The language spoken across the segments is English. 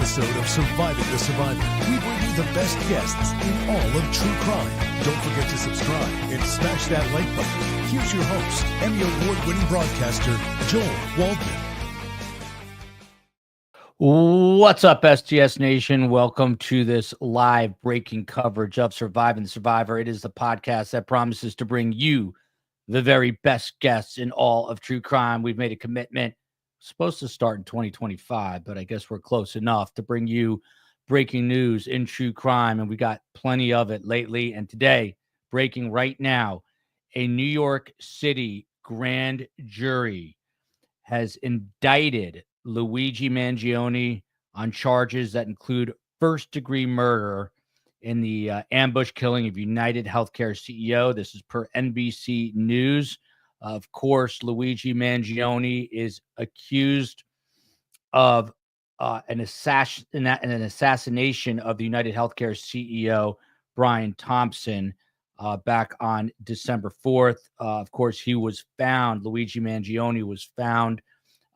episode of Surviving the Survivor, we bring you the best guests in all of true crime. Don't forget to subscribe and smash that like button. Here's your host, Emmy Award-winning broadcaster, Joel Waldman. What's up, STS Nation? Welcome to this live breaking coverage of Surviving the Survivor. It is the podcast that promises to bring you the very best guests in all of true crime. We've made a commitment. Supposed to start in 2025, but I guess we're close enough to bring you breaking news in true crime, and we got plenty of it lately. And today, breaking right now, a New York City grand jury has indicted Luigi Mangione on charges that include first-degree murder in the ambush killing of UnitedHealthcare CEO. This is per NBC News. Of course, Luigi Mangione is accused of an assassination of the UnitedHealthcare CEO Brian Thompson back on December 4th. Of course, Luigi Mangione was found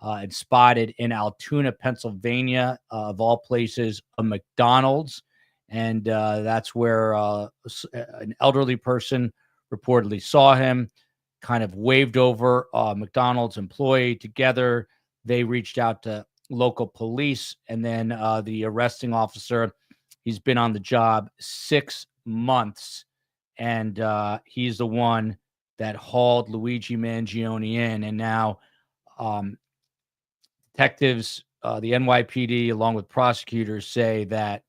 and spotted in Altoona, Pennsylvania, of all places, a McDonald's. And that's where an elderly person reportedly saw him, kind of waved over a McDonald's employee. Together, they reached out to local police, and then the arresting officer, he's been on the job 6 months, and he's the one that hauled Luigi Mangione in. And now detectives, the NYPD, along with prosecutors, say that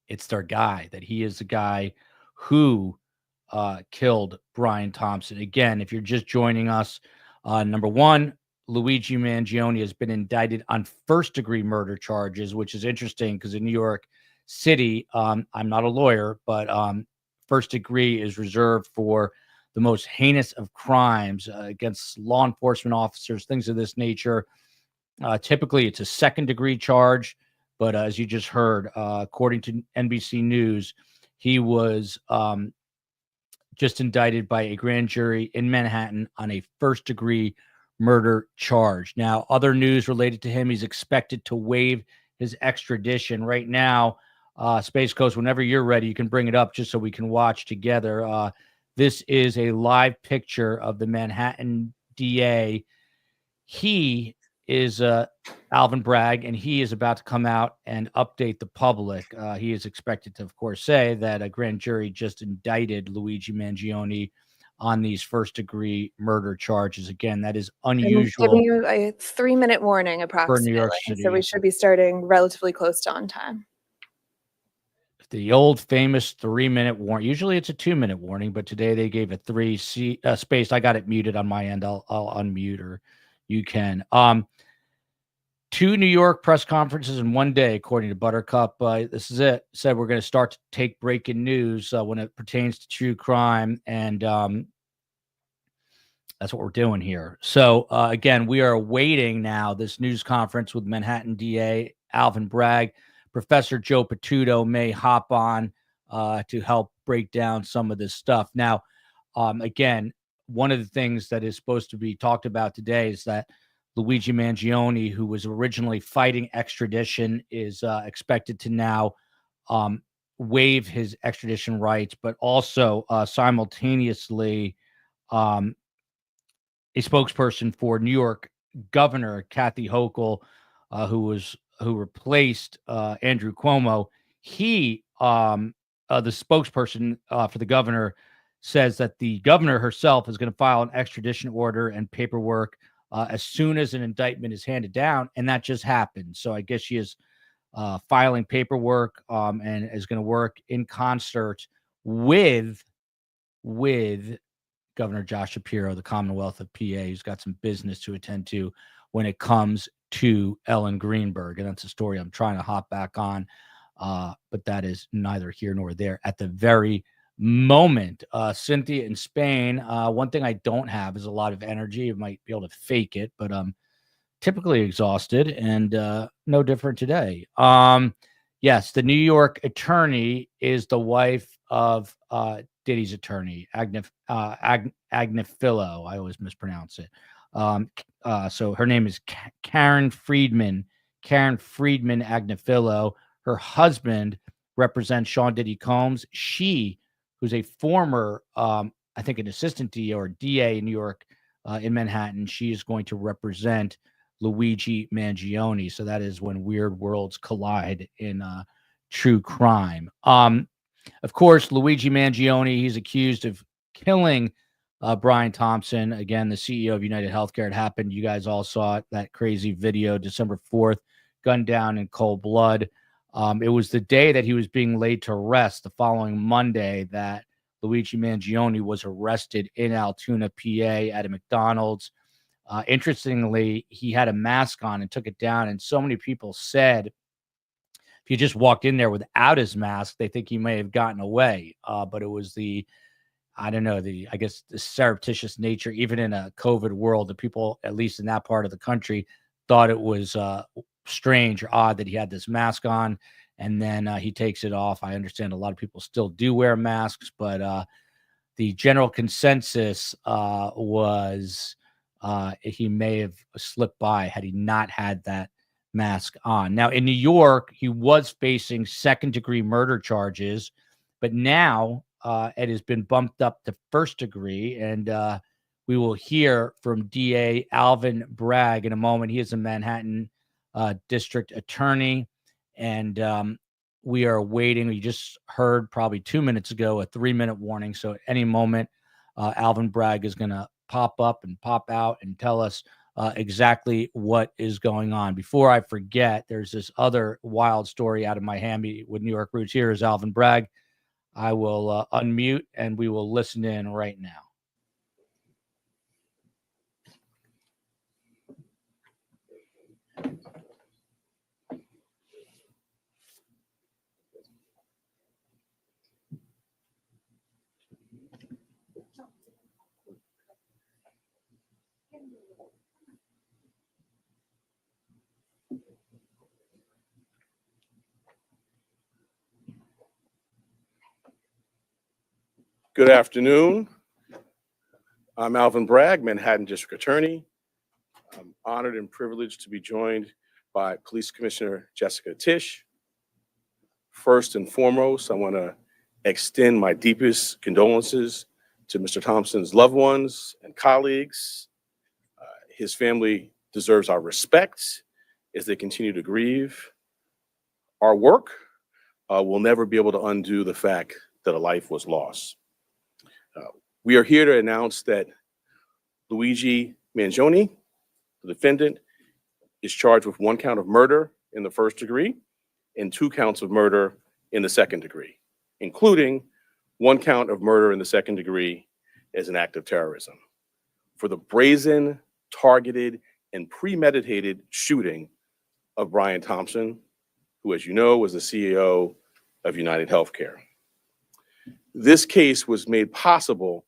it's their guy, that he is the guy who killed Brian Thompson. Again, if you're just joining us, number one, Luigi Mangione has been indicted on first-degree murder charges, which is interesting because in New York City, I'm not a lawyer, but first degree is reserved for the most heinous of crimes against law enforcement officers, things of this nature. Typically, it's a second-degree charge, but as you just heard, according to NBC News, he was just indicted by a grand jury in Manhattan on a first-degree murder charge. Now, other news related to him, he's expected to waive his extradition. Right now, Space Coast, whenever you're ready, you can bring it up just so we can watch together. This is a live picture of the Manhattan DA. He is Alvin Bragg, and he is about to come out and update the public. He is expected to, of course, say that a grand jury just indicted Luigi Mangione on these first-degree murder charges. Again, that is unusual. I'm giving you a 3-minute warning, approximately. For New York City. So we should be starting relatively close to on time. The old famous 3-minute warning. Usually it's a 2-minute warning, but today they gave a 3 space. I got it muted on my end. I'll unmute, or you can. 2 New York press conferences in one day, according to Buttercup. This is it. Said we're going to start to take breaking news when it pertains to true crime, and that's what we're doing here. So, again, we are awaiting now this news conference with Manhattan DA Alvin Bragg. Professor Joe Patuto may hop on to help break down some of this stuff. Now, again, one of the things that is supposed to be talked about today is that Luigi Mangione, who was originally fighting extradition, is expected to now waive his extradition rights, but also simultaneously a spokesperson for New York Governor Kathy Hochul, who replaced Andrew Cuomo. He, the spokesperson for the governor, says that the governor herself is going to file an extradition order and paperwork as soon as an indictment is handed down, and that just happened. So I guess she is filing paperwork and is going to work in concert with Governor Josh Shapiro, the Commonwealth of PA, who's got some business to attend to when it comes to Ellen Greenberg. And that's a story I'm trying to hop back on, but that is neither here nor there at the very moment. Cynthia in Spain, one thing I don't have is a lot of energy. I might be able to fake it, but I'm typically exhausted, and no different today. Yes, the New York attorney is the wife of Diddy's attorney, Agnifilo. I always mispronounce it. So her name is Karen Friedman Karen Friedman Agnifilo. Her husband represents Sean Diddy Combs. She, who's a former, I think, an assistant DA or DA in New York, in Manhattan, she is going to represent Luigi Mangione. So that is when weird worlds collide in true crime. Of course, Luigi Mangione, he's accused of killing Brian Thompson, again, the CEO of UnitedHealthcare. It happened. You guys all saw it, that crazy video, December 4th, gunned down in cold blood. It was the day that he was being laid to rest, the following Monday, that Luigi Mangione was arrested in Altoona, PA, at a McDonald's. Interestingly, he had a mask on and took it down, and so many people said if he just walked in there without his mask, they think he may have gotten away. But it was I guess the surreptitious nature, even in a COVID world, the people, at least in that part of the country, thought it was strange or odd that he had this mask on, and then he takes it off. I understand a lot of people still do wear masks, but the general consensus was he may have slipped by had he not had that mask on. Now, in New York, he was facing second-degree murder charges, but now it has been bumped up to first degree, and we will hear from DA Alvin Bragg in a moment. He is a Manhattan district attorney, and we are waiting. We just heard probably 2 minutes ago a 3-minute warning, so at any moment, Alvin Bragg is going to pop up and pop out and tell us exactly what is going on. Before I forget, there's this other wild story out of Miami with New York roots. Here is Alvin Bragg. I will unmute and we will listen in right now. Good afternoon. I'm Alvin Bragg, Manhattan District Attorney. I'm honored and privileged to be joined by Police Commissioner Jessica Tisch. First and foremost, I want to extend my deepest condolences to Mr. Thompson's loved ones and colleagues. His family deserves our respect as they continue to grieve. Our work will never be able to undo the fact that a life was lost. We are here to announce that Luigi Mangione, the defendant, is charged with 1 count of murder in the first degree and 2 counts of murder in the second degree, including 1 count of murder in the second degree as an act of terrorism for the brazen, targeted, and premeditated shooting of Brian Thompson, who, as you know, was the CEO of UnitedHealthcare. This case was made possible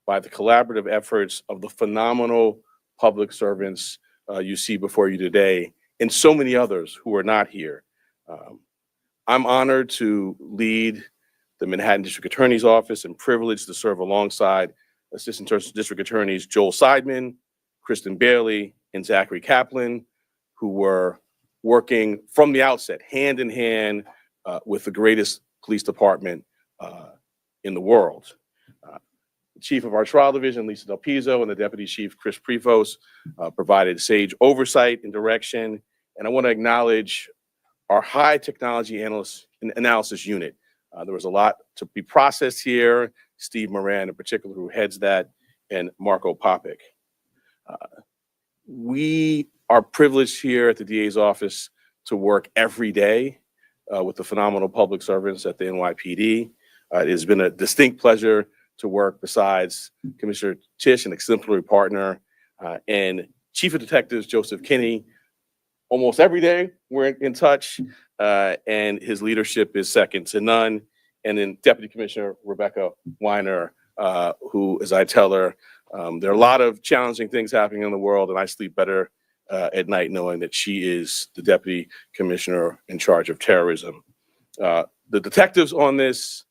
by the collaborative efforts of the phenomenal public servants you see before you today, and so many others who are not here. I'm honored to lead the Manhattan District Attorney's Office and privileged to serve alongside Assistant District Attorneys Joel Seidman, Kristen Bailey, and Zachary Kaplan, who were working from the outset, hand in hand, with the greatest police department in the world. The chief of our trial division, Lisa Del Pizzo, and the deputy chief, Chris Prefos, provided sage oversight and direction. And I want to acknowledge our high technology analysis unit. There was a lot to be processed here. Steve Moran, in particular, who heads that, and Marco Popic. We are privileged here at the DA's office to work every day with the phenomenal public servants at the NYPD. It has been a distinct pleasure to work besides Commissioner Tisch, an exemplary partner, and Chief of Detectives Joseph Kinney. Almost every day we're in touch, and his leadership is second to none. And then Deputy Commissioner Rebecca Weiner, who, as I tell her, there are a lot of challenging things happening in the world, and I sleep better at night knowing that she is the Deputy Commissioner in charge of terrorism. The detectives on this,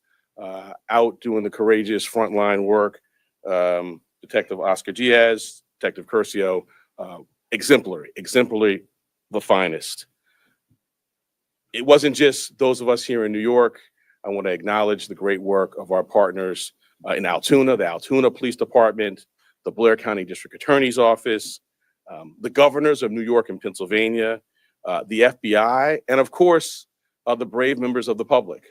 out doing the courageous frontline work, Detective Oscar Diaz, Detective Curcio, exemplary, the finest. It wasn't just those of us here in New York. I want to acknowledge the great work of our partners in Altoona, the Altoona Police Department, the Blair County District Attorney's Office, the governors of New York and Pennsylvania, the FBI, and of course, the brave members of the public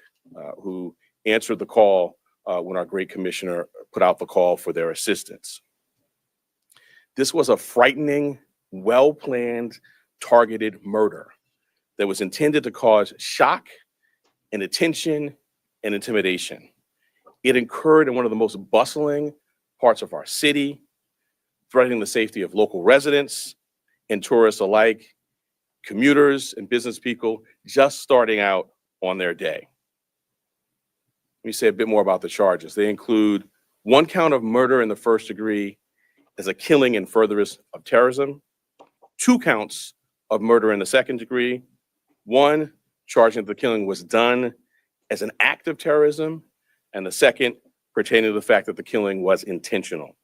who answered the call when our great commissioner put out the call for their assistance. This was a frightening, well-planned, targeted murder that was intended to cause shock and attention and intimidation. It occurred in one of the most bustling parts of our city, threatening the safety of local residents and tourists alike, commuters and business people just starting out on their day. Let me say a bit more about the charges. They include 1 count of murder in the first degree as a killing in furtherance of terrorism, 2 counts of murder in the second degree, 1 charging that the killing was done as an act of terrorism, and the second pertaining to the fact that the killing was intentional.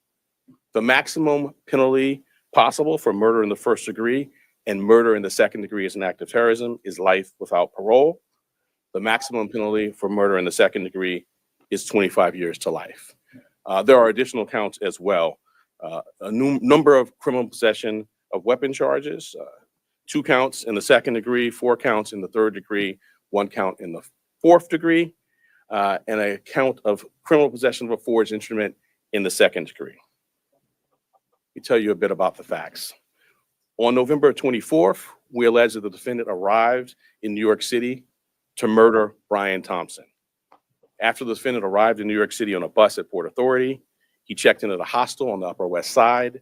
The maximum penalty possible for murder in the first degree and murder in the second degree as an act of terrorism is life without parole. The maximum penalty for murder in the second degree is 25 years to life. There are additional counts as well. A number of criminal possession of weapon charges, 2 counts in the second degree, 4 counts in the third degree, 1 count in the fourth degree, and a count of criminal possession of a forged instrument in the second degree. Let me tell you a bit about the facts. On November 24th, we allege that the defendant arrived in New York City to murder Brian Thompson. After the defendant arrived in New York City on a bus at Port Authority, he checked into the hostel on the Upper West Side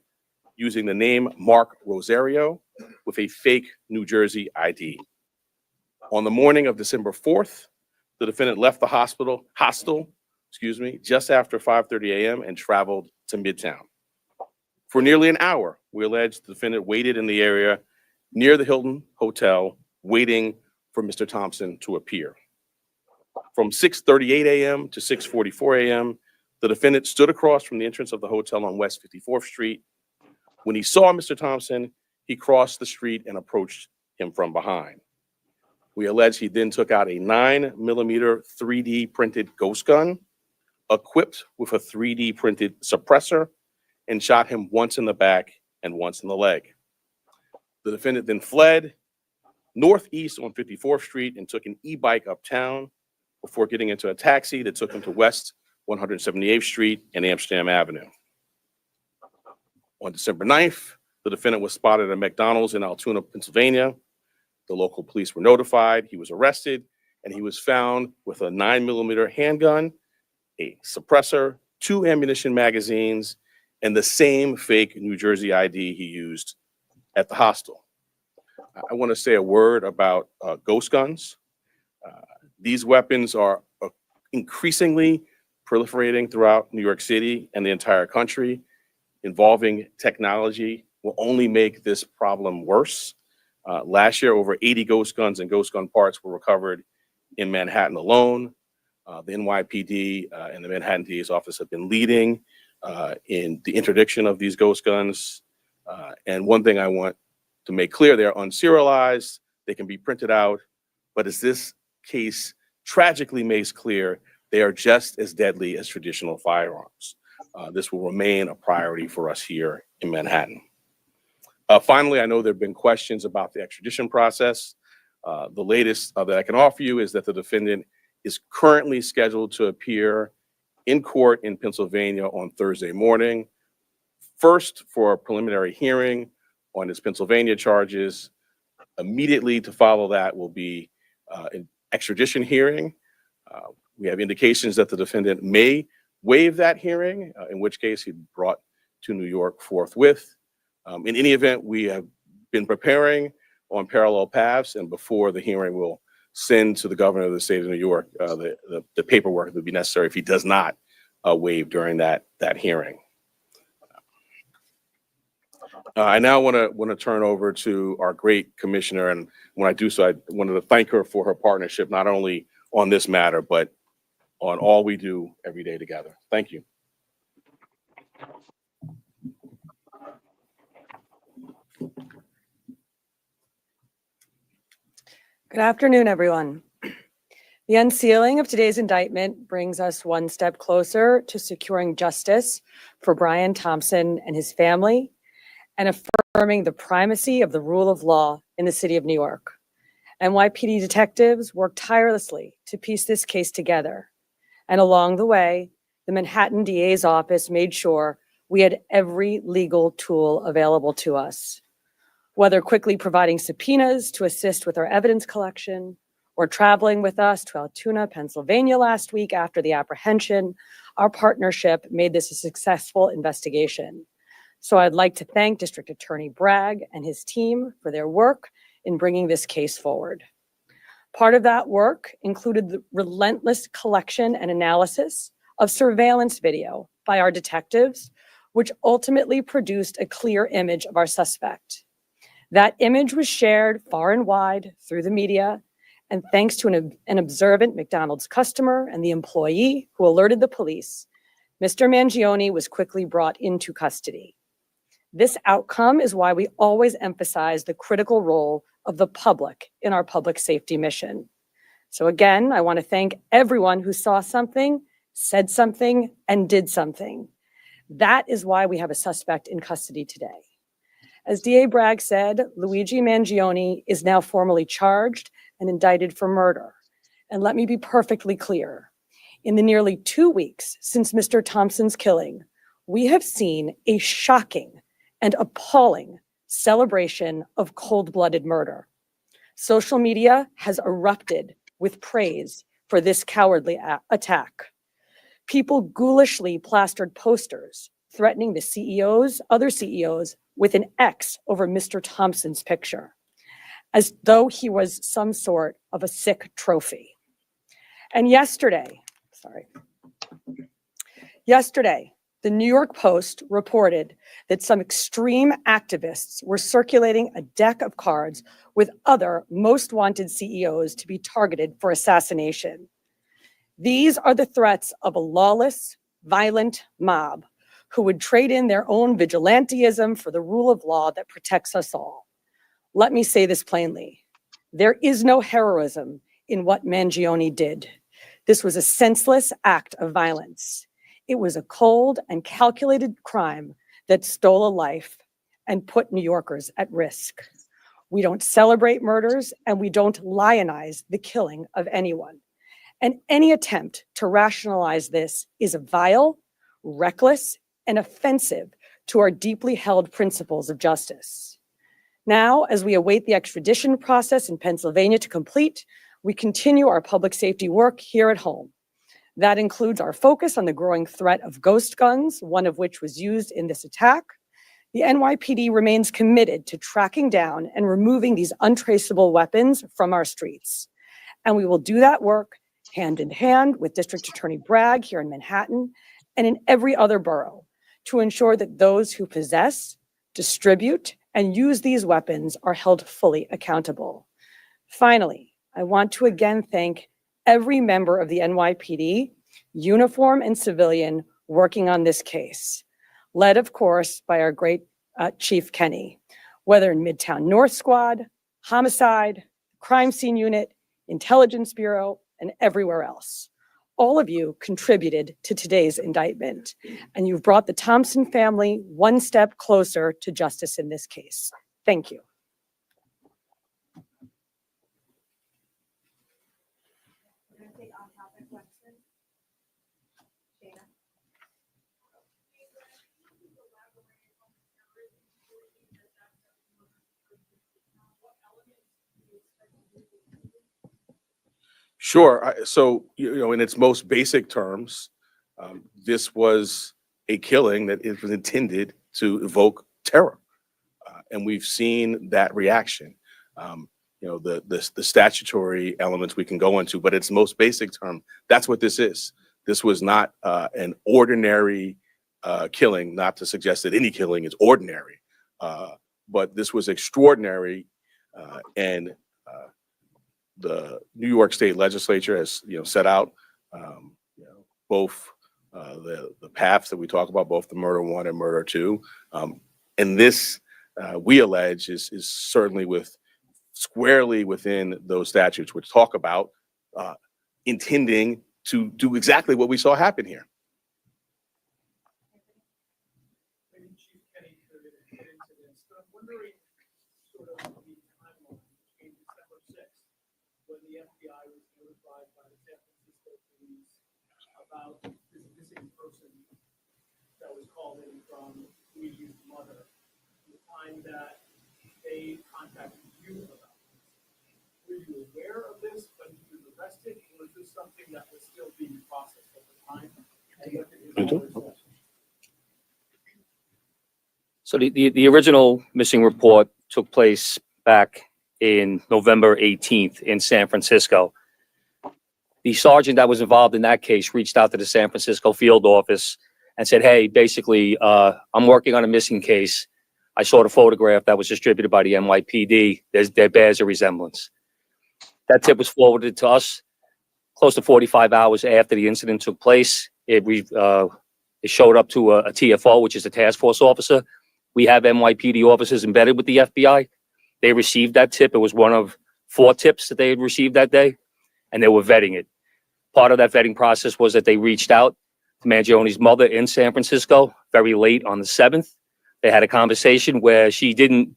using the name Mark Rosario with a fake New Jersey ID. On the morning of December 4th, the defendant left the hostel, just after 5:30 a.m. and traveled to Midtown. For nearly an hour, we allege the defendant waited in the area near the Hilton Hotel, waiting for Mr. Thompson to appear. From 6:38 a.m. to 6:44 a.m., the defendant stood across from the entrance of the hotel on West 54th Street. When he saw Mr. Thompson, he crossed the street and approached him from behind. We allege he then took out a 9mm 3D printed ghost gun, equipped with a 3D printed suppressor, and shot him once in the back and once in the leg. The defendant then fled northeast on 54th Street and took an e-bike uptown before getting into a taxi that took him to West 178th Street and Amsterdam Avenue. On December 9th, the defendant was spotted at a McDonald's in Altoona, Pennsylvania. The local police were notified. He was arrested, and he was found with a 9mm handgun, a suppressor, 2 ammunition magazines, and the same fake New Jersey ID he used at the hostel. I want to say a word about ghost guns. These weapons are increasingly proliferating throughout New York City and the entire country. Involving technology will only make this problem worse. Last year, over 80 ghost guns and ghost gun parts were recovered in Manhattan alone. The NYPD and the Manhattan DA's office have been leading in the interdiction of these ghost guns. And one thing I want to make clear, they're unserialized, they can be printed out, but as this case tragically makes clear, they are just as deadly as traditional firearms. This will remain a priority for us here in Manhattan. Finally, I know there have been questions about the extradition process. The latest that I can offer you is that the defendant is currently scheduled to appear in court in Pennsylvania on Thursday morning, first for a preliminary hearing on his Pennsylvania charges. Immediately to follow that will be an extradition hearing. We have indications that the defendant may waive that hearing, in which case he'd be brought to New York forthwith. In any event, we have been preparing on parallel paths, and before the hearing, we'll send to the governor of the state of New York the paperwork that would be necessary if he does not waive during that hearing. I now want to turn over to our great commissioner, and when I do so, I wanted to thank her for her partnership, not only on this matter, but on all we do every day together. Thank you. Good afternoon, everyone. The unsealing of today's indictment brings us one step closer to securing justice for Brian Thompson and his family and affirming the primacy of the rule of law in the city of New York. NYPD detectives worked tirelessly to piece this case together. And along the way, the Manhattan DA's office made sure we had every legal tool available to us. Whether quickly providing subpoenas to assist with our evidence collection, or traveling with us to Altoona, Pennsylvania last week after the apprehension, our partnership made this a successful investigation. So I'd like to thank District Attorney Bragg and his team for their work in bringing this case forward. Part of that work included the relentless collection and analysis of surveillance video by our detectives, which ultimately produced a clear image of our suspect. That image was shared far and wide through the media, and thanks to an observant McDonald's customer and the employee who alerted the police, Mr. Mangione was quickly brought into custody. This outcome is why we always emphasize the critical role of the public in our public safety mission. So again, I want to thank everyone who saw something, said something, and did something. That is why we have a suspect in custody today. As DA Bragg said, Luigi Mangione is now formally charged and indicted for murder. And let me be perfectly clear. In the nearly 2 weeks since Mr. Thompson's killing, we have seen a shocking and appalling celebration of cold-blooded murder. Social media has erupted with praise for this cowardly attack. People ghoulishly plastered posters threatening the other CEOs with an X over Mr. Thompson's picture, as though he was some sort of a sick trophy. And yesterday, the New York Post reported that some extreme activists were circulating a deck of cards with other most wanted CEOs to be targeted for assassination. These are the threats of a lawless, violent mob who would trade in their own vigilantism for the rule of law that protects us all. Let me say this plainly. There is no heroism in what Mangione did. This was a senseless act of violence. It was a cold and calculated crime that stole a life and put New Yorkers at risk. We don't celebrate murders and we don't lionize the killing of anyone. And any attempt to rationalize this is vile, reckless, and offensive to our deeply held principles of justice. Now, as we await the extradition process in Pennsylvania to complete, we continue our public safety work here at home. That includes our focus on the growing threat of ghost guns, one of which was used in this attack. The NYPD remains committed to tracking down and removing these untraceable weapons from our streets. And we will do that work hand in hand with District Attorney Bragg here in Manhattan and in every other borough to ensure that those who possess, distribute, and use these weapons are held fully accountable. Finally, I want to again thank every member of the NYPD, uniform and civilian, working on this case, led, of course, by our great Chief Kenny, whether in Midtown North Squad, Homicide, Crime Scene Unit, Intelligence Bureau, and everywhere else. All of you contributed to today's indictment, and you've brought the Thompson family one step closer to justice in this case. Thank you. Sure. So, in its most basic terms, this was a killing that it was intended to evoke terror. And we've seen that reaction. The statutory elements we can go into, but its most basic term, that's what this is. This was not an ordinary killing, not to suggest that any killing is ordinary, but this was extraordinary. And the New York State Legislature has, set out, both the paths that we talk about, both the murder one and murder two. And this, we allege, is certainly with squarely within those statutes, which talk about intending to do exactly what we saw happen here. When the FBI was notified by the San Francisco police about this missing person that was called in from Luigi's mother, the time that they contacted you about this. Were you aware of this when he was arrested, or was this something that was still being processed at the time? And what did his mother say? So the original missing report took place back in November 18th in San Francisco. The sergeant that was involved in that case reached out to the San Francisco field office and said, hey, basically, I'm working on a missing case. I saw the photograph that was distributed by the NYPD. There bears a resemblance. That tip was forwarded to us close to 45 hours after the incident took place. It showed up to a TFO, which is a task force officer. We have NYPD officers embedded with the FBI. They received that tip. It was one of 4 tips that they had received that day, and they were vetting it. Part of that vetting process was that they reached out to Mangione's mother in San Francisco very late on the 7th. They had a conversation where she didn't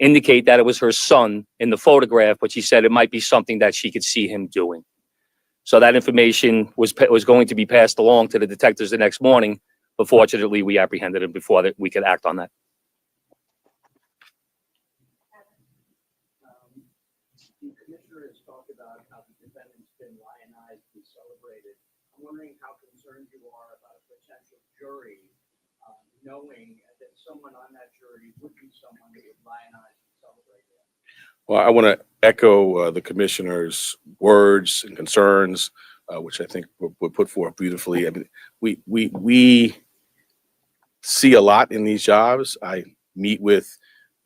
indicate that it was her son in the photograph, but she said it might be something that she could see him doing. So that information was going to be passed along to the detectives the next morning, but fortunately we apprehended him before that we could act on that. The commissioner has talked about how the defendant's been lionized and celebrated. I'm wondering how concerned you are about a potential jury knowing that someone on that jury would be someone who would lionize and celebrate him. Well, I want to echo the commissioner's words and concerns, which I think were put forth beautifully. I mean, we see a lot in these jobs. I meet with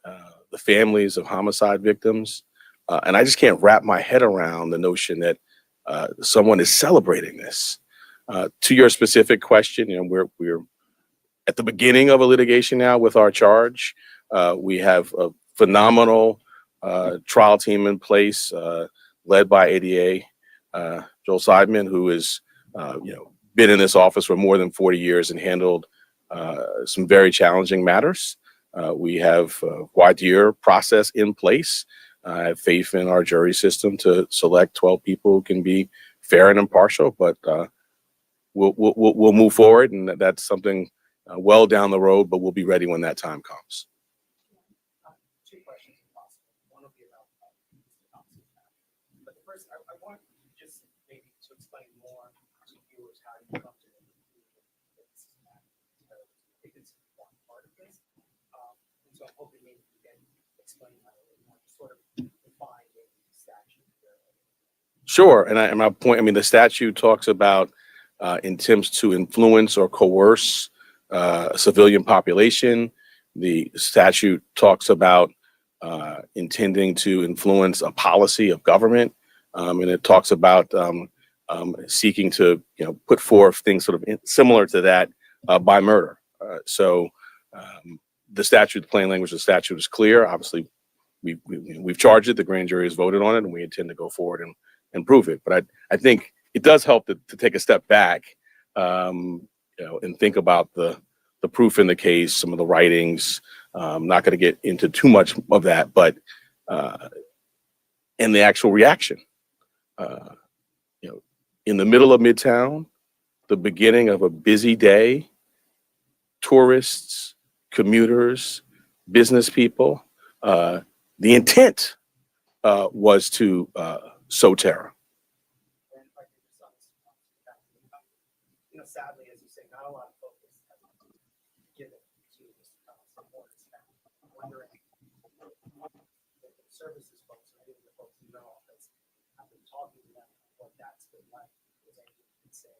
the families of homicide victims, and I just can't wrap my head around the notion that someone is celebrating this. To your specific question, we're at the beginning of a litigation now with our charge. We have a phenomenal trial team in place, led by ADA Joel Seidman, who has been in this office for more than 40 years and handled some very challenging matters. We have a voir dire process in place. I have faith in our jury system to select 12 people who can be fair and impartial, but we'll move forward, and that's something well down the road, but we'll be ready when that time comes. 2 questions if possible. One will be about Mr. Thompson. But the first, I want just maybe to explain more to viewers how you come to the conclusion that this is not terrorism. I think it's one part of this. And so I'm hoping maybe you can explain how you want to sort of define the statute. Sure, and my point, I mean, the statute talks about attempts to influence or coerce a civilian population. The statute talks about intending to influence a policy of government, and it talks about seeking to put forth things sort of similar to that by murder. So the statute, the plain language of the statute is clear. Obviously, we've charged it. The grand jury has voted on it, and we intend to go forward and prove it. But I think it does help to take a step back, and think about the proof in the case, some of the writings. I'm not going to get into too much of that, but and the actual reaction. In the middle of Midtown, the beginning of a busy day, tourists, commuters, business people, the intent was to sow terror. And if I could just sadly, as you say, not a lot of focus has been given to Mr. Thompson or his family. I'm wondering if the services folks or any of the folks in your office have been talking to them what that's been like. Is anything you can say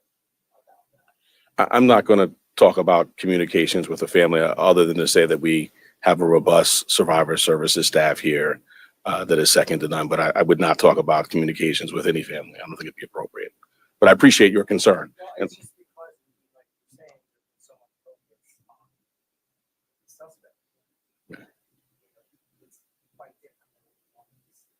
about that? I'm not going to talk about communications with the family other than to say that we have a robust survivor services staff here that is second to none. But I would not talk about communications with any family. I don't think it'd be appropriate. But I appreciate your concern. Well, And it's just because, like you're saying, there's been so much focus on the suspect. Yeah. It's quite different than what we want to see.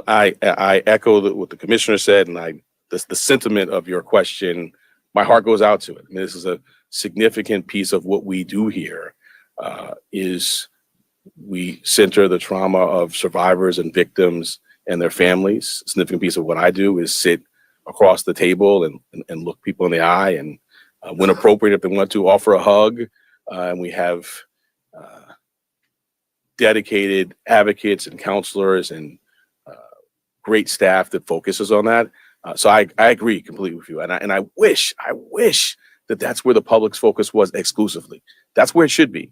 I echo what the commissioner said, and the sentiment of your question. My heart goes out to it. I mean, this is a significant piece of what we do here. Is we center the trauma of survivors and victims and their families. A significant piece of what I do is sit across the table and look people in the eye, and when appropriate, if they want to, offer a hug. And we have dedicated advocates and counselors and great staff that focuses on that. So I agree completely with you. And I wish that that's where the public's focus was exclusively. That's where it should be.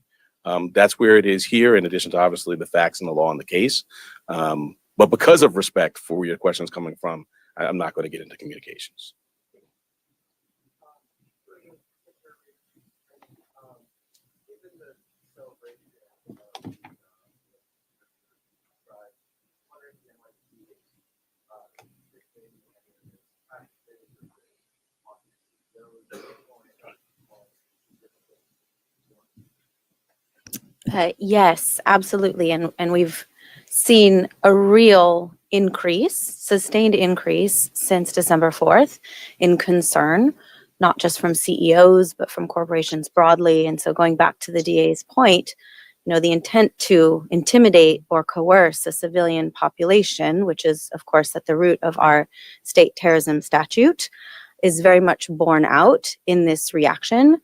That's where it is here, in addition to obviously the facts and the law and the case. But because of respect for where your question is coming from, I'm not going to get into communications. Yes, absolutely. And we've seen a real increase, sustained increase since December 4th in concern, not just from CEOs, but from corporations broadly. And so going back to the DA's point, the intent to intimidate or coerce a civilian population, which is, of course, at the root of our state terrorism statute, is very much borne out in this reaction.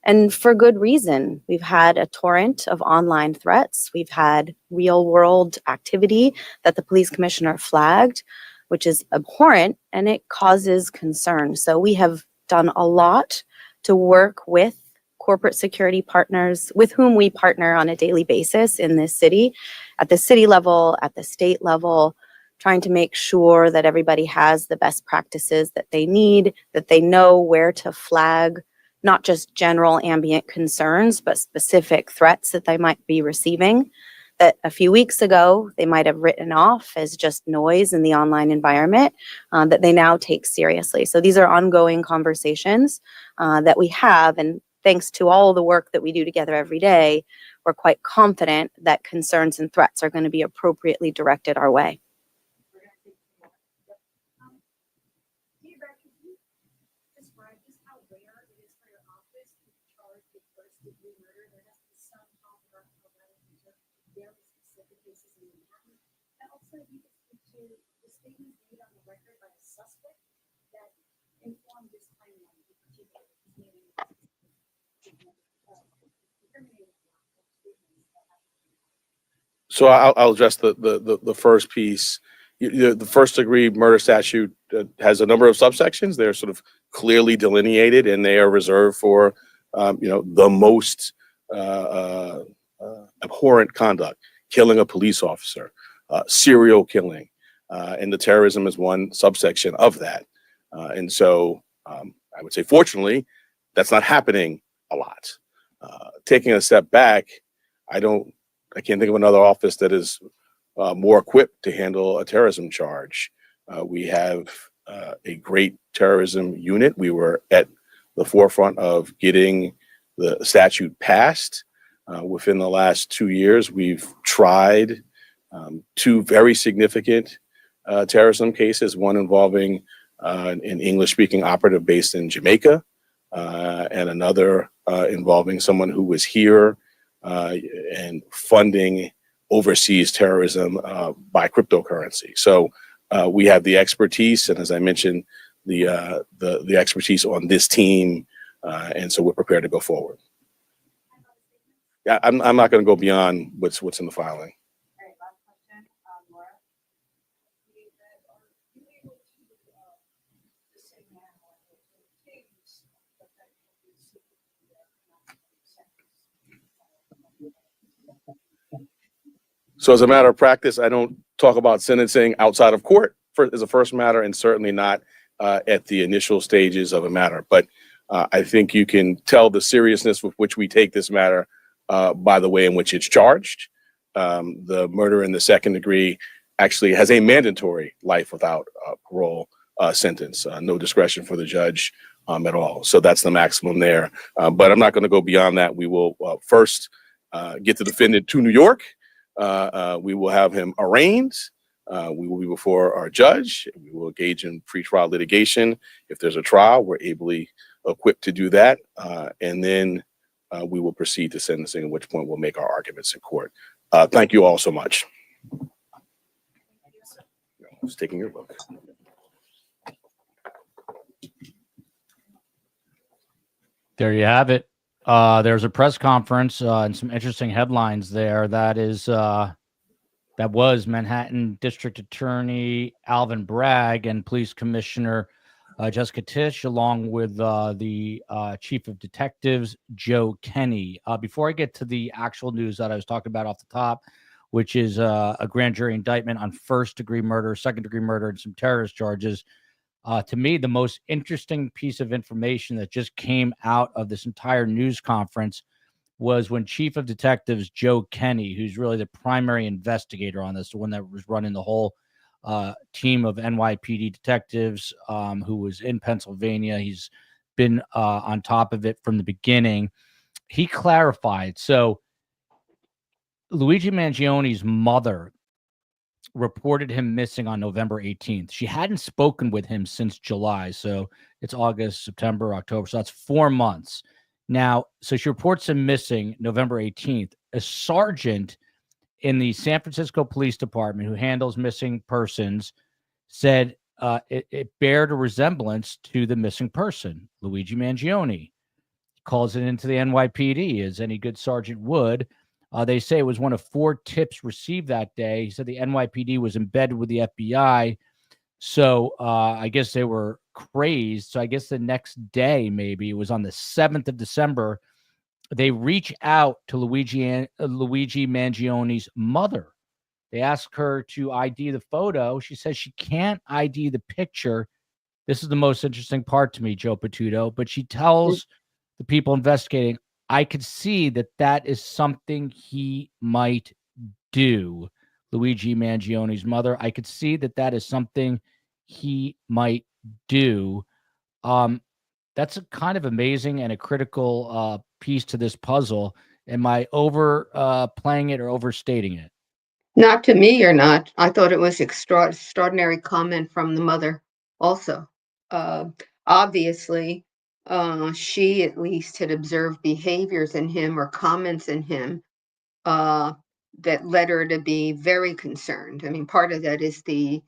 And for good reason. We've had a torrent of online threats. We've had real world activity that the police commissioner flagged, which is abhorrent, and it causes concern. So we have done a lot to work with corporate security partners with whom we partner on a daily basis in this city, at the city level, at the state level, trying to make sure that everybody has the best practices that they need, that they know where to flag not just general ambient concerns, but specific threats that they might be receiving that a few weeks ago they might have written off as just noise in the online environment, that they now take seriously. So these are ongoing conversations that we have, and thanks to all the work that we do together every day, we're quite confident that concerns and threats are going to be appropriately directed our way. So I'll address the first piece. The first degree murder statute has a number of subsections. They're sort of clearly delineated, and they are reserved for the most abhorrent conduct: killing a police officer, serial killing, and the terrorism is one subsection of that. And so I would say, fortunately, that's not happening a lot. Taking a step back, I can't think of another office that is more equipped to handle a terrorism charge. We have a great terrorism unit. We were at the forefront of getting the statute passed. Within the last 2 years, we've tried 2 very significant terrorism cases, one involving an English-speaking operative based in Jamaica, and another involving someone who was here and funding overseas terrorism by cryptocurrency. So we have the expertise, and as I mentioned, the expertise on this team, and so we're prepared to go forward. Yeah, I'm not going to go beyond what's in the filing. So as a matter of practice, I don't talk about sentencing outside of court as a first matter, and certainly not at the initial stages of a matter. But I think you can tell the seriousness with which we take this matter by the way in which it's charged. The murder in the second degree actually has a mandatory life without parole sentence, no discretion for the judge at all. So that's the maximum there. But I'm not going to go beyond that. We will first get the defendant to New York. We will have him arraigned, We will be before our judge. We will engage in pretrial litigation. If there's a trial, we're ably equipped to do that. And then we will proceed to sentencing, at which point we'll make our arguments in court. Thank you all so much. I was taking your book. There you have it. There's a press conference and some interesting headlines there. That was Manhattan District Attorney Alvin Bragg and Police Commissioner Jessica Tisch, along with the Chief of Detectives Joe Kenny. Before I get to the actual news that I was talking about off the top, which is a grand jury indictment on first-degree murder, second-degree murder, and some terrorist charges. To me, the most interesting piece of information that just came out of this entire news conference was when Chief of Detectives Joe Kenny, who's really the primary investigator on this, the one that was running the whole team of NYPD detectives, who was in Pennsylvania. He's been on top of it from the beginning. He clarified. So Luigi Mangione's mother reported him missing on November 18th. She hadn't spoken with him since July. So it's August, September, October. So that's 4 months. Now, so she reports him missing November 18th. A sergeant in the San Francisco Police Department who handles missing persons said it bared a resemblance to the missing person, Luigi Mangione. Calls it into the NYPD, as any good sergeant would. They say it was one of 4 tips received that day. He said the NYPD was embedded with the FBI. So I guess they were crazed. So I guess the next day, maybe it was on the 7th of December, they reach out to Luigi Mangione's mother. They ask her to ID the photo. She says she can't ID the picture. This is the most interesting part to me, Joe Patuto. But she tells the people investigating, I could see that is something he might do. Luigi Mangione's mother. I could see that is something he might do. That's a kind of amazing and a critical piece to this puzzle. Am I playing it or overstating it? Not to me, or not. I thought it was extraordinary comment from the mother also. Obviously, she at least had observed behaviors in him or comments in him that led her to be very concerned. I mean, part of that is the,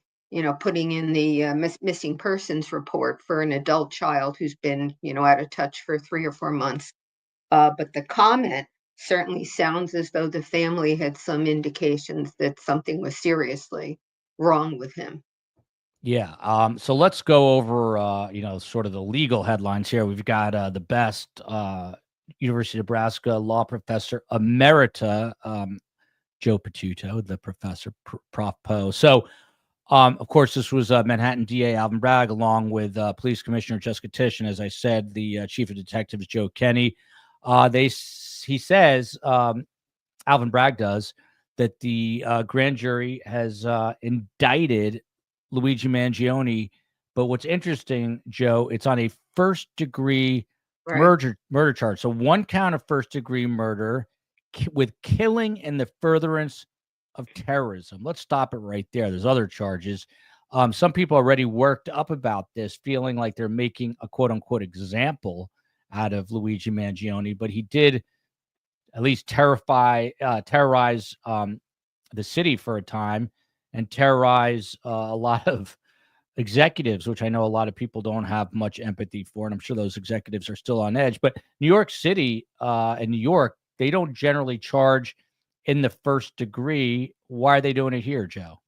putting in the missing persons report for an adult child who's been, out of touch for 3 or 4 months. But the comment certainly sounds as though the family had some indications that something was seriously wrong with him. Yeah. So let's go over, sort of the legal headlines here. We've got the best University of Nebraska law professor emerita, Joe Patuto, the professor, Prof. Poe. So, of course, this was Manhattan DA Alvin Bragg, along with Police Commissioner Jessica Tisch, and as I said, the Chief of Detectives Joe Kenny. He says, Alvin Bragg does, that the grand jury has indicted Luigi Mangione. But what's interesting, Joe, it's on a first-degree murder charge. So 1 count of first-degree murder with killing in the furtherance of terrorism. Let's stop it right there. There's other charges. Some people already worked up about this, feeling like they're making a quote-unquote example out of Luigi Mangione, but he did at least terrorize the city for a time and terrorize a lot of executives, which I know a lot of people don't have much empathy for, and I'm sure those executives are still on edge. But New York City and New York, they don't generally charge in the first degree. Why are they doing it here, Joe?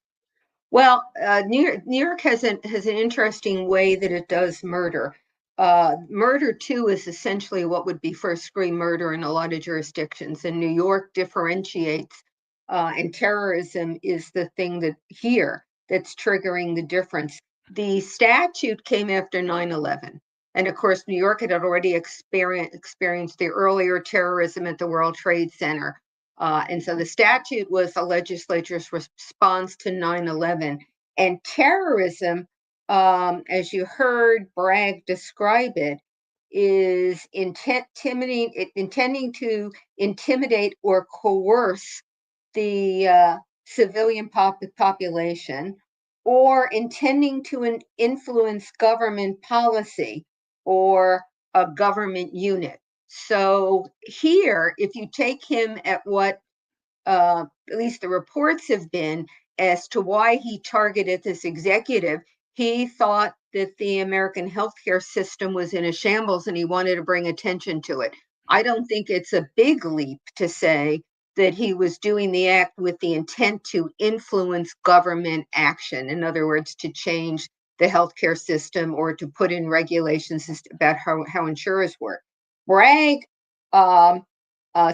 Well, New York has an interesting way that it does murder. Murder, too, is essentially what would be first-degree murder in a lot of jurisdictions, and New York differentiates, and terrorism is the thing that's triggering the difference. The statute came after 9/11, and of course, New York had already experienced the earlier terrorism at the World Trade Center. And so the statute was the legislature's response to 9/11. And terrorism, as you heard Bragg describe it, is intending to intimidate or coerce the civilian population, or intending to influence government policy or a government unit. So here, if you take him at what at least the reports have been as to why he targeted this executive, he thought that the American healthcare system was in a shambles and he wanted to bring attention to it. I don't think it's a big leap to say that he was doing the act with the intent to influence government action. In other words, to change the healthcare system or to put in regulations about how insurers work. Bragg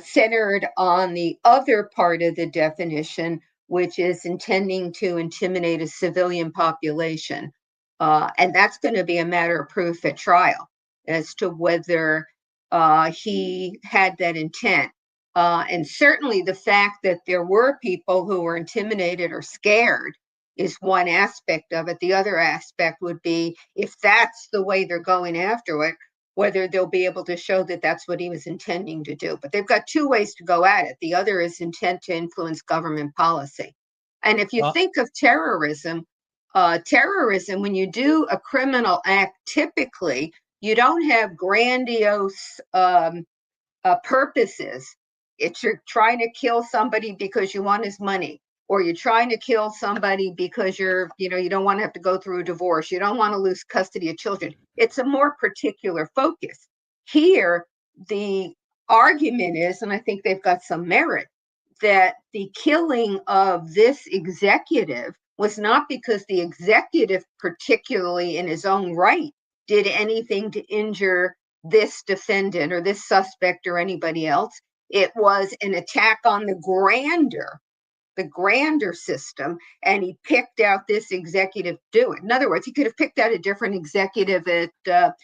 centered on the other part of the definition, which is intending to intimidate a civilian population. And that's going to be a matter of proof at trial as to whether he had that intent. And certainly the fact that there were people who were intimidated or scared is one aspect of it. The other aspect would be, if that's the way they're going after it, whether they'll be able to show that that's what he was intending to do. But they've got two ways to go at it. The other is intent to influence government policy. And if you think of terrorism, when you do a criminal act, typically you don't have grandiose purposes. It's you're trying to kill somebody because you want his money, or you're trying to kill somebody because you don't want to have to go through a divorce. You don't want to lose custody of children. It's a more particular focus. Here, the argument is, and I think they've got some merit, that the killing of this executive was not because the executive, particularly in his own right, did anything to injure this defendant or this suspect or anybody else. It was an attack on the grander system, and he picked out this executive to do it. In other words, he could have picked out a different executive at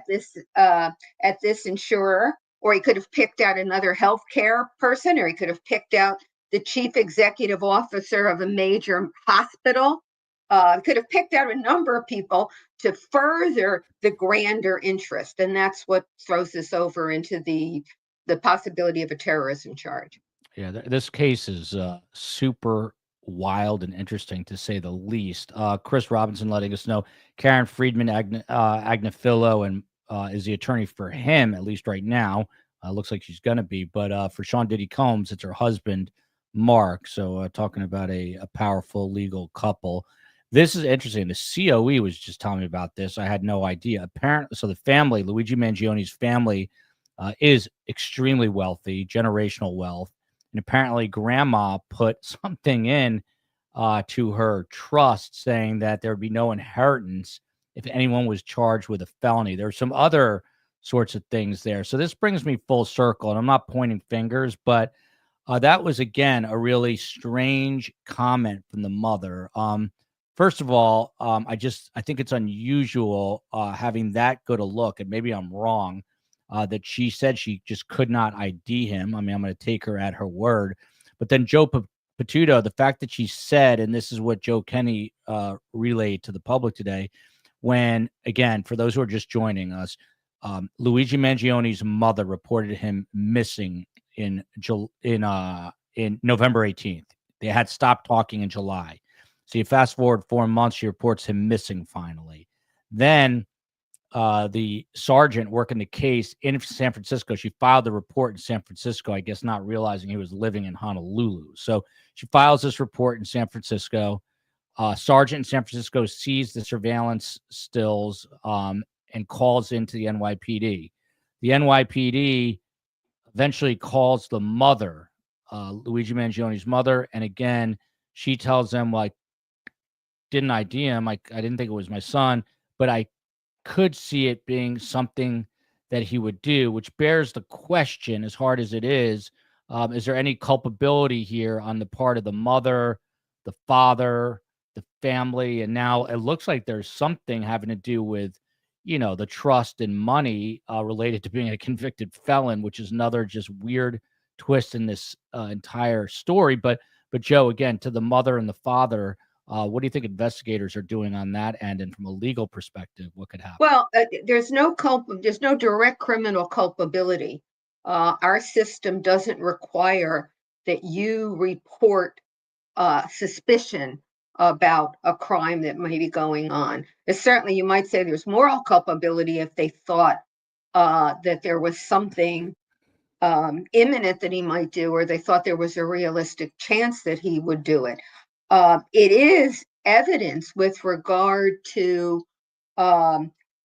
this insurer, or he could have picked out another healthcare person, or he could have picked out the chief executive officer of a major hospital. Could have picked out a number of people to further the grander interest, and that's what throws this over into the possibility of a terrorism charge. Yeah, this case is super wild and interesting, to say the least. Chris Robinson letting us know Karen Friedman Agnafilo and is the attorney for him, at least right now. Looks like she's going to be. But for Sean Diddy Combs, it's her husband, Mark. So talking about a powerful legal couple. This is interesting. The COE was just telling me about this. I had no idea. Apparently, so the family, Luigi Mangione's family, is extremely wealthy, generational wealth. And apparently grandma put something in to her trust saying that there would be no inheritance if anyone was charged with a felony. There's some other sorts of things there. So this brings me full circle, and I'm not pointing fingers, but that was, again, a really strange comment from the mother. First of all, I think it's unusual having that good a look, and maybe I'm wrong, that she said she just could not ID him. I mean, I'm going to take her at her word. But then Joe Patuto, the fact that she said, and this is what Joe Kenny relayed to the public today, when, again, for those who are just joining us, Luigi Mangione's mother reported him missing in November 18th. They had stopped talking in July. So you fast forward 4 months, she reports him missing finally. Then the sergeant working the case in San Francisco, she filed the report in San Francisco, I guess not realizing he was living in Honolulu. So she files this report in San Francisco. Sergeant in San Francisco sees the surveillance stills and calls into the NYPD. The NYPD eventually calls the mother, Luigi Mangione's mother, and again, she tells them, like, didn't ID him. I didn't think it was my son, but I could see it being something that he would do, which bears the question, as hard as it is there any culpability here on the part of the mother, the father, the family? And now it looks like there's something having to do with, the trust and money related to being a convicted felon, which is another just weird twist in this entire story. But Joe, again, to the mother and the father, what do you think investigators are doing on that end? And from a legal perspective, what could happen? Well, there's no direct criminal culpability. Our system doesn't require that you report suspicion about a crime that may be going on. Certainly, you might say there's moral culpability if they thought that there was something imminent that he might do, or they thought there was a realistic chance that he would do it. It is evidence with regard to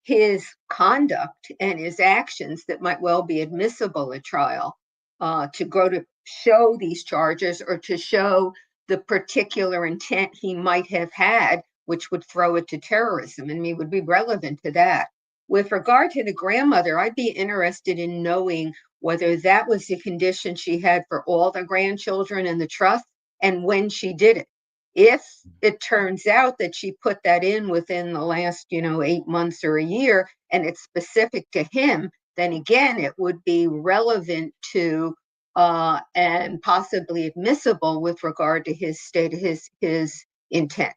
his conduct and his actions that might well be admissible at trial, to go to show these charges or to show the particular intent he might have had, which would throw it to terrorism and would be relevant to that. With regard to the grandmother, I'd be interested in knowing whether that was the condition she had for all the grandchildren in the trust and when she did it. If it turns out that she put that in within the last, 8 months or a year, and it's specific to him, then again, it would be relevant to and possibly admissible with regard to his state, his intent.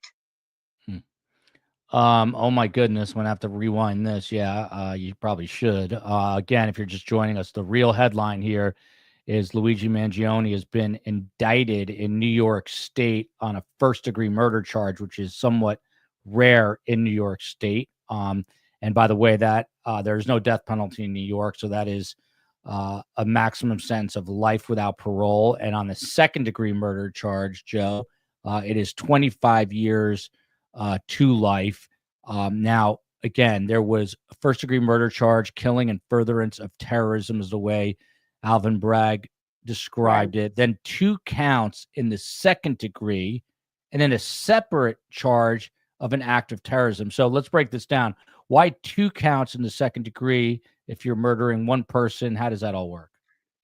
Oh my goodness, I'm gonna have to rewind this. Yeah, you probably should. Again, if you're just joining us, the real headline here is Luigi Mangione has been indicted in New York State on a first-degree murder charge, which is somewhat rare in New York State. And by the way, that there's no death penalty in New York, so that is a maximum sentence of life without parole. And on the second-degree murder charge, Joe, it is 25 years to life. Now, again, there was a first-degree murder charge, killing and furtherance of terrorism is the way Alvin Bragg described it. Then 2 counts in the second degree, and then a separate charge of an act of terrorism. So let's break this down. Why 2 counts in the second degree if you're murdering one person? How does that all work?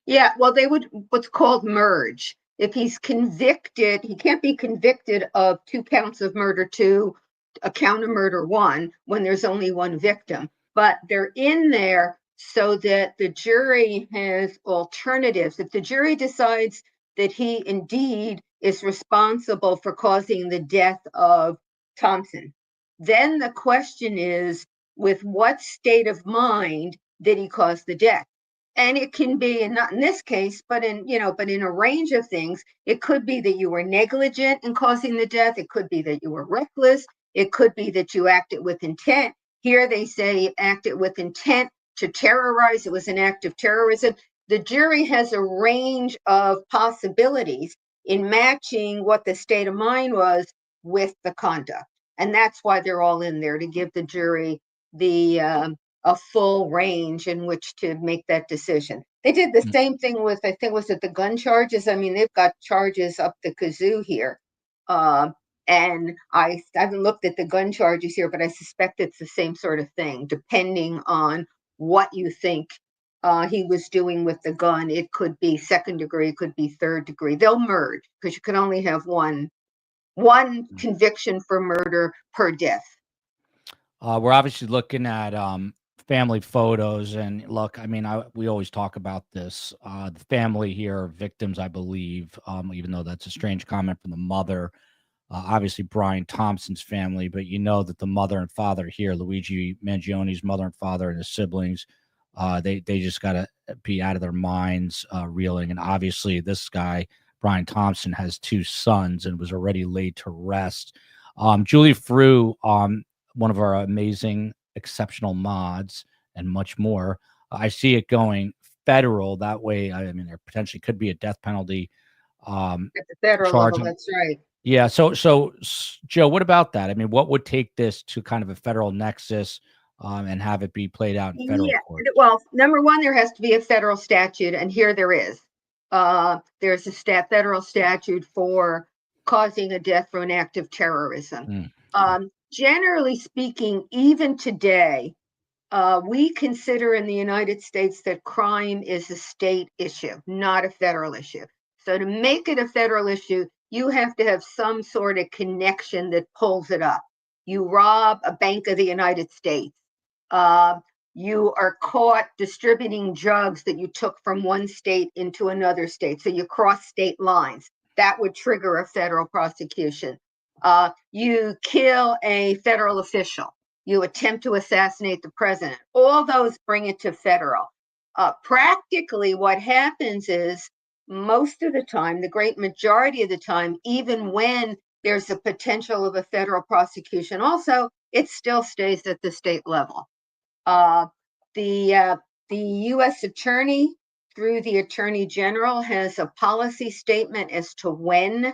Yeah, well, they would what's called merge. If he's convicted, he can't be convicted of 2 counts of murder 2, a count of murder 1, when there's only one victim. But they're in there so that the jury has alternatives. If the jury decides that he indeed is responsible for causing the death of Thompson, then the question is, with what state of mind did he cause the death? And it can be, and not in this case, but in a range of things. It could be that you were negligent in causing the death. It could be that you were reckless. It could be that you acted with intent. Here they say acted with intent to terrorize. It was an act of terrorism. The jury has a range of possibilities in matching what the state of mind was with the conduct. And that's why they're all in there, to give the jury a full range in which to make that decision. They did the same thing with, I think, was it the gun charges? I mean, they've got charges up the kazoo here. And I haven't looked at the gun charges here, but I suspect it's the same sort of thing, depending on what you think he was doing with the gun. It could be second degree, it could be third degree. They'll merge because you can only have one conviction for murder per death. We're obviously looking at family photos, and look, I mean, we always talk about this. The family here are victims, I believe, even though that's a strange comment from the mother. Obviously, Brian Thompson's family, but you know that the mother and father here, Luigi Mangione's mother and father and his siblings, they just got to be out of their minds, reeling. And obviously, this guy, Brian Thompson, has 2 sons and was already laid to rest. Julie Frew, one of our amazing, exceptional mods, and much more. I see it going federal. That way, I mean, there potentially could be a death penalty. At the federal charge level, that's right. Yeah. So Joe, what about that? I mean, what would take this to kind of a federal nexus and have it be played out in federal court? Well, number one, there has to be a federal statute, and here there is. There's a federal statute for causing a death for an act of terrorism. Generally speaking, even today, we consider in the United States that crime is a state issue, not a federal issue. So to make it a federal issue, you have to have some sort of connection that pulls it up. You rob a bank of the United States. You are caught distributing drugs that you took from one state into another state. So you cross state lines. That would trigger a federal prosecution. You kill a federal official. You attempt to assassinate the president. All those bring it to federal. Practically, what happens is most of the time, the great majority of the time, even when there's a potential of a federal prosecution, also, it still stays at the state level. The U.S. Attorney, through the Attorney General, has a policy statement as to when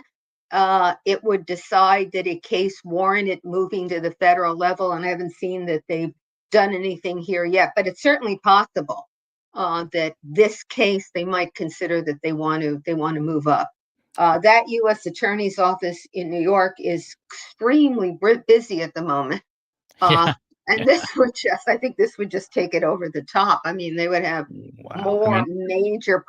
it would decide that a case warranted moving to the federal level, and I haven't seen that they've done anything here yet, but it's certainly possible that this case they might consider that they want to move up. That U.S. Attorney's office in New York is extremely busy at the moment. Yeah. And I think this would just take it over the top. I mean, they would have more major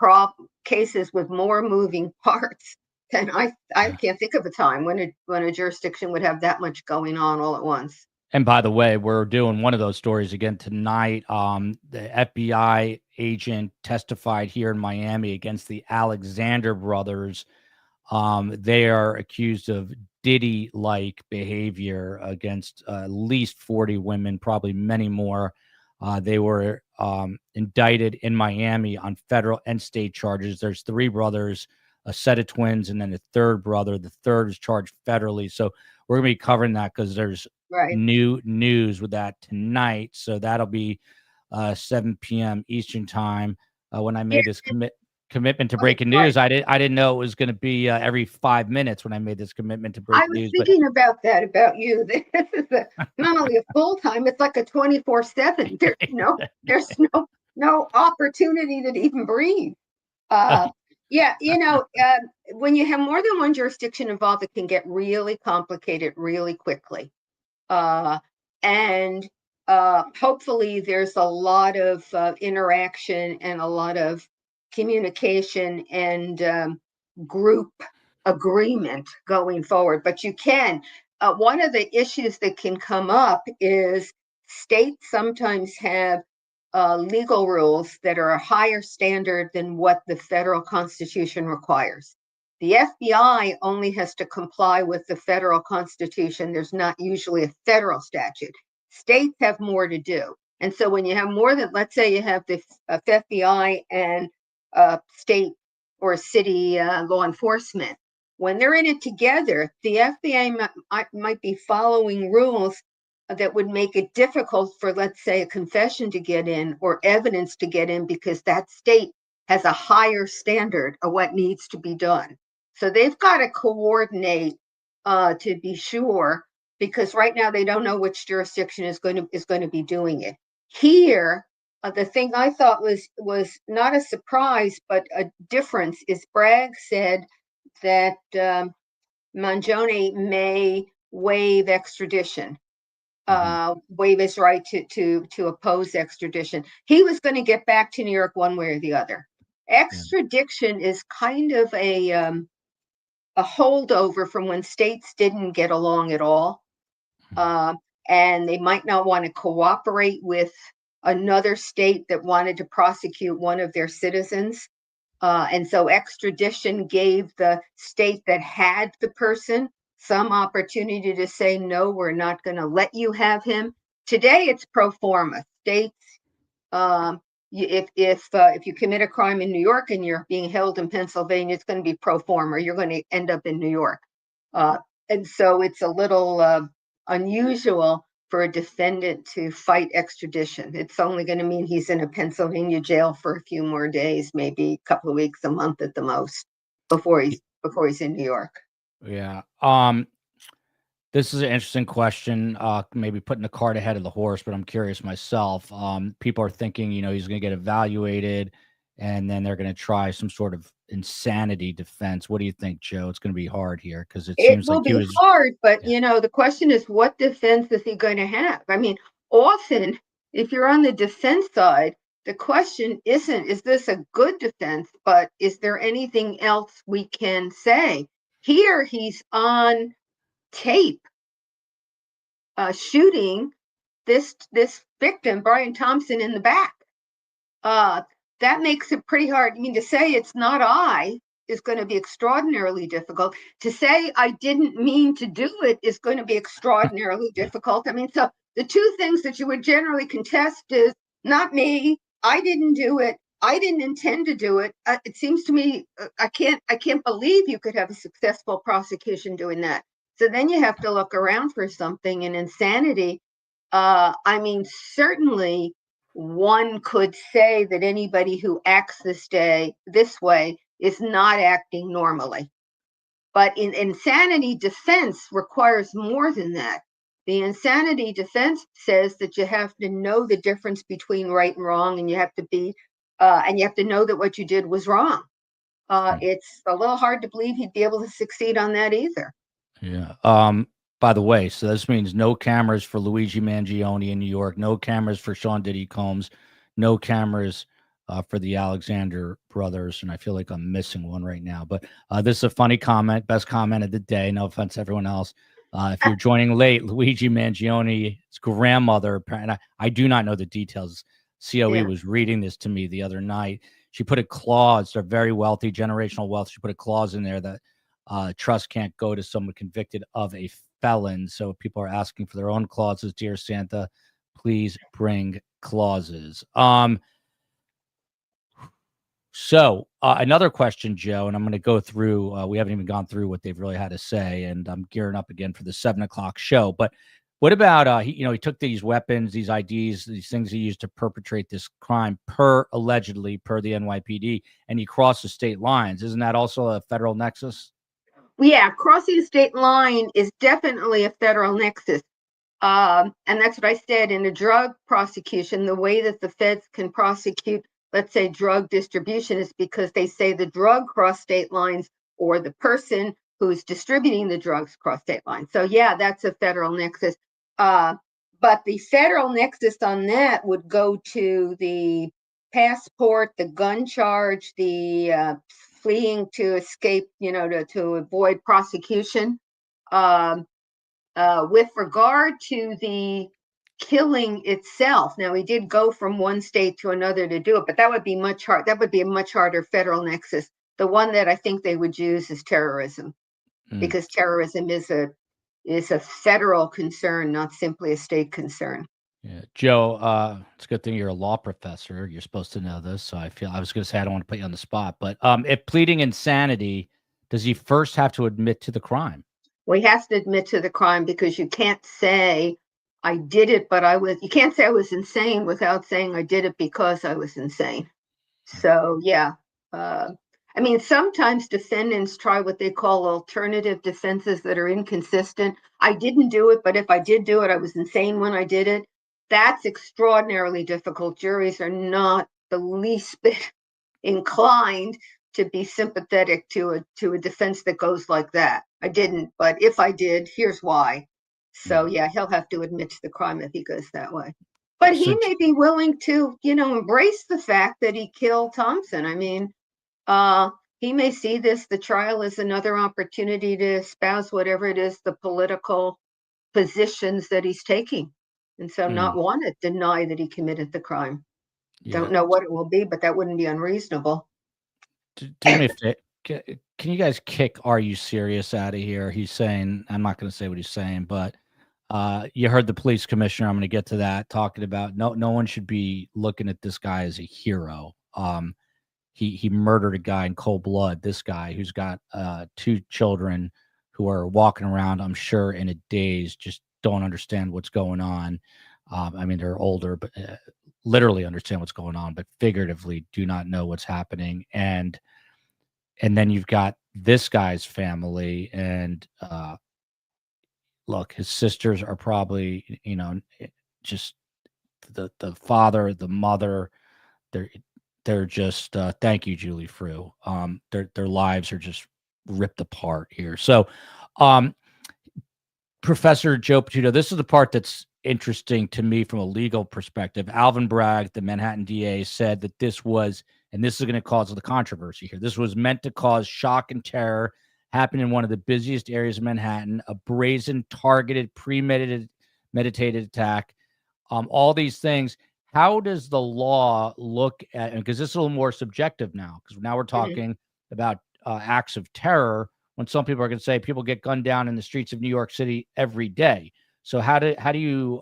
cases with more moving parts than I can't think of a time when a jurisdiction would have that much going on all at once. And by the way, we're doing one of those stories again tonight. The FBI agent testified here in Miami against the Alexander brothers. They are accused of Diddy-like behavior against at least 40 women, probably many more. They were indicted in Miami on federal and state charges. There's 3 brothers, a set of twins, and then a third brother. The third is charged federally. So we're going to be covering that because there's new news with that tonight. So that'll be 7 p.m. Eastern time. When I made this commitment to breaking news, I didn't know it was going to be every 5 minutes when I made this commitment to break news. I was thinking about that about you. This is not only a full time; it's like a 24/7. There's no opportunity to even breathe. Yeah, when you have more than one jurisdiction involved, it can get really complicated really quickly. And hopefully there's a lot of interaction and a lot of communication and group agreement going forward. But you can, one of the issues that can come up is states sometimes have legal rules that are a higher standard than what the federal Constitution requires. The FBI only has to comply with the federal Constitution. There's not usually a federal statute. States have more to do. And so when you have more than, let's say you have the FBI and state or city law enforcement, when they're in it together, the FBI might be following rules that would make it difficult for, let's say, a confession to get in or evidence to get in because that state has a higher standard of what needs to be done. So they've got to coordinate to be sure, because right now they don't know which jurisdiction is going to be doing it. Here, the thing I thought was not a surprise but a difference is Bragg said that Mangione may waive extradition. Waive his right to oppose extradition. He was going to get back to New York one way or the other. Extradition is kind of a holdover from when states didn't get along at all, and they might not want to cooperate with another state that wanted to prosecute one of their citizens. And so extradition gave the state that had the person some opportunity to say, no, we're not going to let you have him. Today, it's pro forma. States, if you commit a crime in New York and you're being held in Pennsylvania, it's going to be pro forma. You're going to end up in New York. And so it's a little unusual for a defendant to fight extradition. It's only going to mean he's in a Pennsylvania jail for a few more days, maybe a couple of weeks, a month at the most, before he's in New York. Yeah. This is an interesting question. Maybe putting the cart ahead of the horse, but I'm curious myself. People are thinking, he's going to get evaluated, and then they're going to try some sort of insanity defense. What do you think, Joe? It's going to be hard here because it seems like it will be hard. But the question is, what defense is he going to have? I mean, often, if you're on the defense side, the question isn't, is this a good defense, but is there anything else we can say? Here, he's on tape shooting this victim, Brian Thompson, in the back. That makes it pretty hard. I mean, to say it's not is going to be extraordinarily difficult. To say I didn't mean to do it is going to be extraordinarily difficult. I mean, so the two things that you would generally contest is not me, I didn't do it, I didn't intend to do it. It seems to me, I can't believe you could have a successful prosecution doing that. So then you have to look around for something. And insanity, I mean, certainly one could say that anybody who acts this way is not acting normally. But insanity defense requires more than that. The insanity defense says that you have to know the difference between right and wrong, and you have to know that what you did was wrong. It's a little hard to believe he'd be able to succeed on that either. Yeah. By the way, so this means no cameras for Luigi Mangione in New York, no cameras for Sean Diddy Combs, no cameras for the Alexander brothers, and I feel like I'm missing one right now. But this is a funny comment, best comment of the day. No offense to everyone else. If you're joining late, Luigi Mangione's grandmother, and I do not know the details. COE was reading this to me the other night. She put a clause, they're very wealthy, generational wealth. She put a clause in there that trust can't go to someone convicted of a felon. So if people are asking for their own clauses, dear Santa, please bring clauses. So another question, Joe, and I'm going to go through, we haven't even gone through what they've really had to say, and I'm gearing up again for the 7:00 show. But what about, he took these weapons, these IDs, these things he used to perpetrate this crime allegedly per the NYPD, and he crossed the state lines. Isn't that also a federal nexus? Yeah, crossing the state line is definitely a federal nexus. And that's what I said in a drug prosecution. The way that the feds can prosecute, let's say, drug distribution is because they say the drug crossed state lines or the person who's distributing the drugs cross state lines. So yeah, that's a federal nexus. But the federal nexus on that would go to the passport, the gun charge, the fleeing to escape, to avoid prosecution. With regard to the killing itself, now he did go from one state to another to do it, but that would be much hard. That would be a much harder federal nexus. The one that I think they would use is terrorism, because terrorism is a federal concern, not simply a state concern. Yeah, Joe, it's a good thing you're a law professor. You're supposed to know this. So I was going to say, I don't want to put you on the spot, but if pleading insanity, does he first have to admit to the crime? Well, he has to admit to the crime, because you can't say I did it, but you can't say I was insane without saying I did it because I was insane. So yeah. I mean, sometimes defendants try what they call alternative defenses that are inconsistent. I didn't do it, but if I did do it, I was insane when I did it. That's extraordinarily difficult. Juries are not the least bit inclined to be sympathetic to a defense that goes like that. I didn't, but if I did, here's why. So yeah, he'll have to admit to the crime if he goes that way. But he may be willing to, embrace the fact that he killed Thompson. I mean, he may see the trial as another opportunity to espouse whatever it is, the political positions that he's taking. And so not want to deny that he committed the crime. Yeah. Don't know what it will be, but that wouldn't be unreasonable. Do me a favor. Can you guys kick "Are you serious" out of here? He's saying, I'm not going to say what he's saying, but you heard the police commissioner. I'm going to get to that, talking about no one should be looking at this guy as a hero. He murdered a guy in cold blood. This guy who's got 2 children who are walking around, I'm sure, in a daze, just don't understand what's going on. I mean, they're older, but literally understand what's going on, but figuratively do not know what's happening. And then you've got this guy's family, and look, his sisters are probably, just the father, the mother, they're just thank you, Julie Frew. Their lives are just ripped apart here. So Professor Joe Patuto, this is the part that's interesting to me from a legal perspective. Alvin Bragg, the Manhattan DA, said that this was, and this is going to cause the controversy here, this was meant to cause shock and terror, happened in one of the busiest areas of Manhattan, a brazen, targeted, premeditated attack, all these things. How does the law look at, because this is a little more subjective now, because now we're talking about acts of terror, when some people are going to say people get gunned down in the streets of New York City every day. So how do you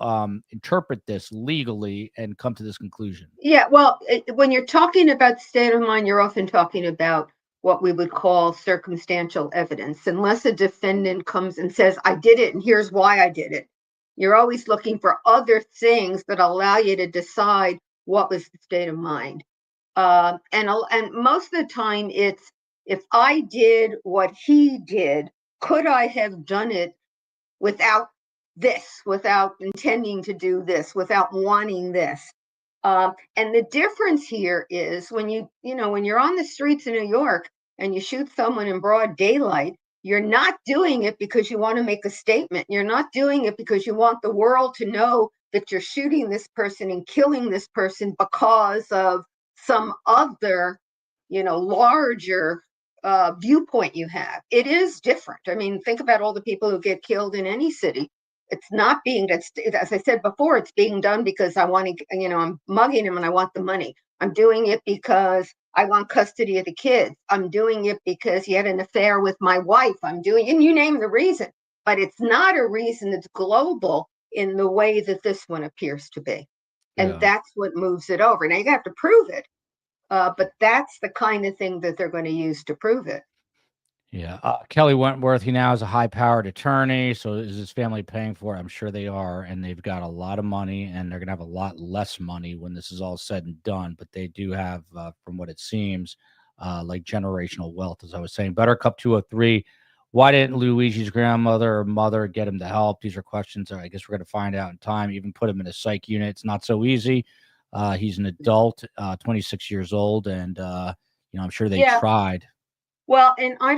interpret this legally and come to this conclusion? Yeah, well, when you're talking about state of mind, you're often talking about what we would call circumstantial evidence. Unless a defendant comes and says, I did it and here's why I did it, you're always looking for other things that allow you to decide what was the state of mind. And most of the time it's, if I did what he did, could I have done it without this, without intending to do this, without wanting this? And the difference here is when when you're on the streets of New York and you shoot someone in broad daylight, you're not doing it because you want to make a statement. You're not doing it because you want the world to know that you're shooting this person and killing this person because of some other, larger viewpoint you have. It is different. I mean, think about all the people who get killed in any city. It's not being, as I said before, it's being done because I want to, I'm mugging him and I want the money. I'm doing it because I want custody of the kids. I'm doing it because he had an affair with my wife. I'm doing, and you name the reason, but it's not a reason that's global in the way that this one appears to be. And that's what moves it over. Now you have to prove it, but that's the kind of thing that they're going to use to prove it. Yeah. Kelly Wentworth, he now is a high-powered attorney. So is his family paying for it? I'm sure they are. And they've got a lot of money, and they're going to have a lot less money when this is all said and done. But they do have, from what it seems, like generational wealth, as I was saying. Buttercup 203, why didn't Luigi's grandmother or mother get him the help? These are questions I guess we're going to find out in time. Even put him in a psych unit. It's not so easy. He's an adult, 26 years old. And, I'm sure they tried. Well, and I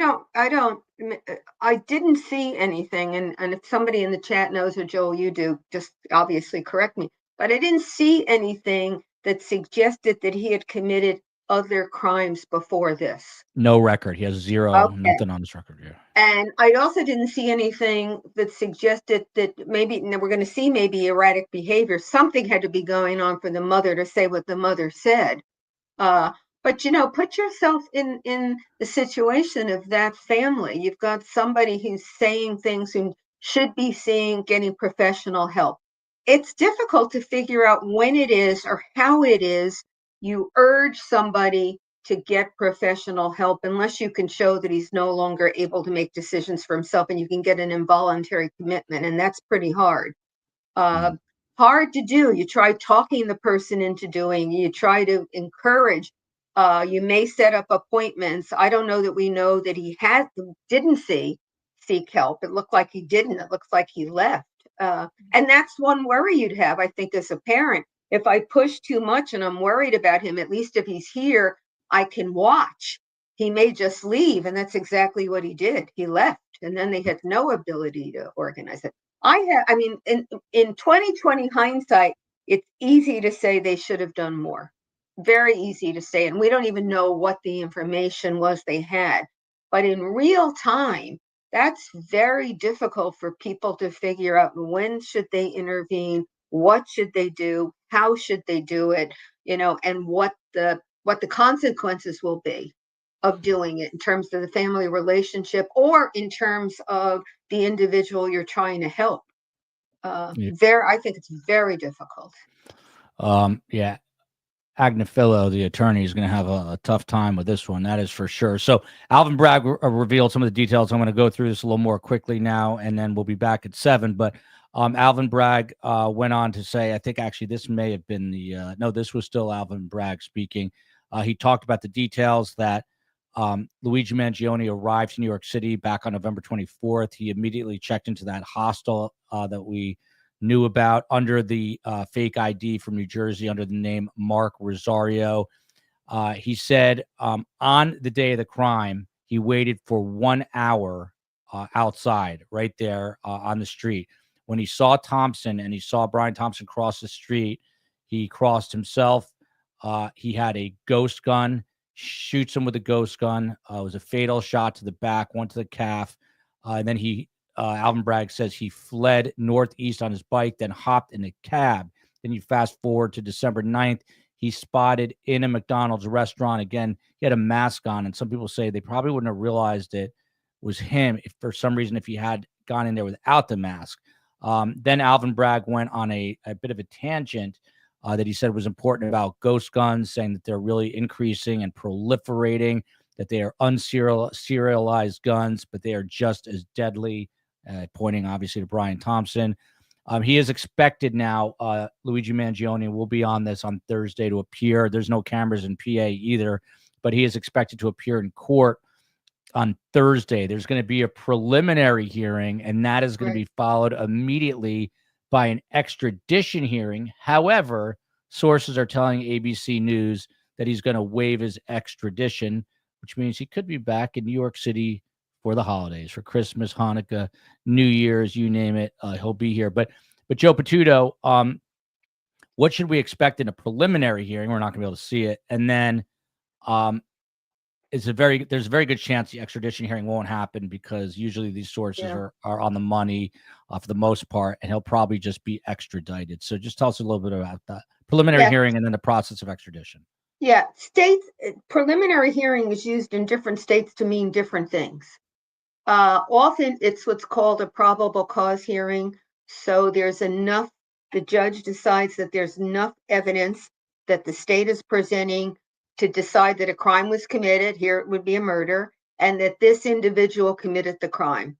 didn't see anything, and if somebody in the chat knows, or Joel, you do, just obviously correct me, but I didn't see anything that suggested that he had committed other crimes before this. No record. He has zero, nothing on his record. Yeah. And I also didn't see anything that suggested that maybe we're going to see maybe erratic behavior. Something had to be going on for the mother to say what the mother said. But, put yourself in the situation of that family. You've got somebody who's saying things who should be getting professional help. It's difficult to figure out when it is or how it is you urge somebody to get professional help unless you can show that he's no longer able to make decisions for himself and you can get an involuntary commitment. And that's pretty hard. Hard to do. You try talking the person into doing, you try to encourage. You may set up appointments. I don't know that we know that he didn't seek help. It looked like he didn't. It looks like he left. And that's one worry you'd have, I think, as a parent. If I push too much and I'm worried about him, at least if he's here, I can watch. He may just leave. And that's exactly what he did. He left. And then they had no ability to organize it. In 2020 hindsight, it's easy to say they should have done more. Very easy to say, and we don't even know what the information was they had. But in real time, that's very difficult for people to figure out. When should they intervene? What should they do? How should they do it? And what the consequences will be of doing it in terms of the family relationship or in terms of the individual you're trying to help. I think it's very difficult. Agnifilo, the attorney, is going to have a tough time with this one. That is for sure. So Alvin Bragg revealed some of the details. I'm going to go through this a little more quickly now, and then we'll be back at 7. But Alvin Bragg went on to say, I think actually this may have been this was still Alvin Bragg speaking. He talked about the details that Luigi Mangione arrived to New York City back on November 24th. He immediately checked into that hostel that we knew about under the fake ID from New Jersey under the name Mark Rosario. He said on the day of the crime, he waited for 1 hour outside right there on the street. When he saw Thompson and he saw Brian Thompson cross the street, he crossed himself. He had a ghost gun, shoots him with a ghost gun. It was a fatal shot to the back, one to the calf. And then Alvin Bragg says he fled northeast on his bike, then hopped in a cab. Then you fast forward to December 9th. He's spotted in a McDonald's restaurant. Again, he had a mask on, and some people say they probably wouldn't have realized it was him if for some reason if he had gone in there without the mask. Then Alvin Bragg went on a bit of a tangent that he said was important about ghost guns, saying that they're really increasing and proliferating, that they are unserialized guns, but they are just as deadly, pointing obviously to Brian Thompson. He is expected now, Luigi Mangione will be on this on Thursday to appear. There's no cameras in PA either, but he is expected to appear in court on Thursday. There's going to be a preliminary hearing, and that is going to be followed immediately by an extradition hearing. However, sources are telling ABC News that he's going to waive his extradition, which means he could be back in New York City for the holidays, for Christmas, Hanukkah, New Year's, you name it. He'll be here. But Joe Patuto, what should we expect in a preliminary hearing? We're not going to be able to see it. And then there's a very good chance the extradition hearing won't happen, because usually these sources are on the money for the most part, and he'll probably just be extradited. So just tell us a little bit about that preliminary hearing and then the process of extradition. Yeah, preliminary hearing is used in different states to mean different things. Often it's what's called a probable cause hearing. So there's enough, the judge decides that there's enough evidence that the state is presenting to decide that a crime was committed, here it would be a murder, and that this individual committed the crime.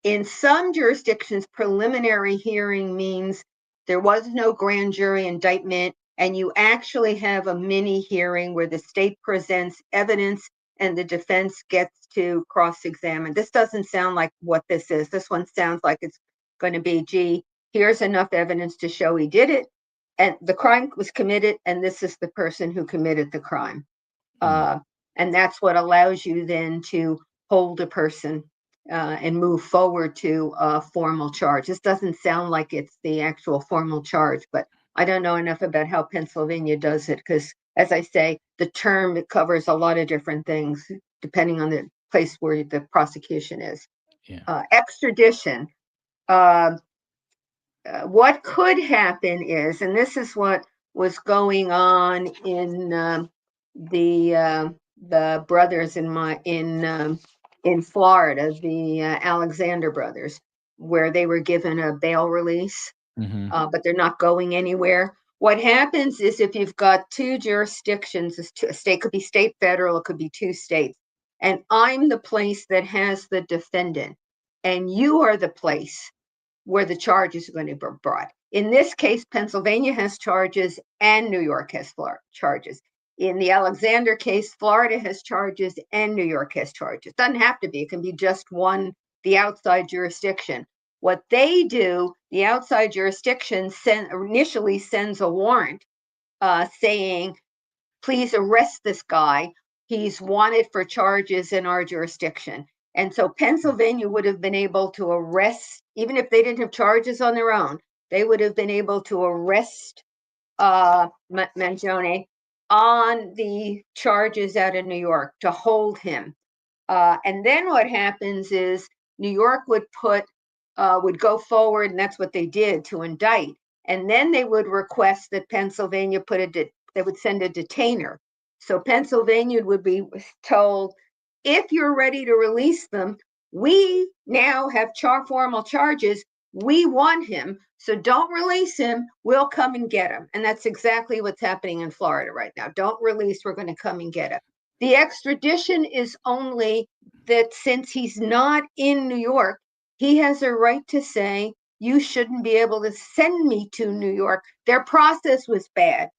In some jurisdictions, preliminary hearing means there was no grand jury indictment, and you actually have a mini hearing where the state presents evidence and the defense gets to cross-examine. This doesn't sound like what this is. This one sounds like it's going to be, gee, here's enough evidence to show he did it, and the crime was committed, and this is the person who committed the crime. And that's what allows you then to hold a person and move forward to a formal charge. This doesn't sound like it's the actual formal charge, but I don't know enough about how Pennsylvania does it, because, as I say, the term, it covers a lot of different things depending on the place where the prosecution is. Extradition. What could happen is, and this is what was going on in the brothers in Florida, the Alexander brothers, where they were given a bail release, but they're not going anywhere. What happens is, if you've got two jurisdictions, a state could be state, federal, it could be two states, and I'm the place that has the defendant, and you are the place where the charges are going to be brought. In this case, Pennsylvania has charges and New York has charges. In the Alexander case, Florida has charges and New York has charges. Doesn't have to be, it can be just one, the outside jurisdiction. What they do, the outside jurisdiction initially sends a warrant saying, please arrest this guy. He's wanted for charges in our jurisdiction. And so Pennsylvania would have been able to arrest, even if they didn't have charges on their own, they would have been able to arrest Mangione on the charges out of New York, to hold him. And then what happens is New York would go forward, and that's what they did, to indict. And then they would request that Pennsylvania they would send a detainer. So Pennsylvania would be told, if you're ready to release them, we now have formal charges. We want him, so don't release him. We'll come and get him. And that's exactly what's happening in Florida right now. Don't release, we're going to come and get him. The extradition is only that since he's not in New York, he has a right to say, you shouldn't be able to send me to New York. Their process was bad.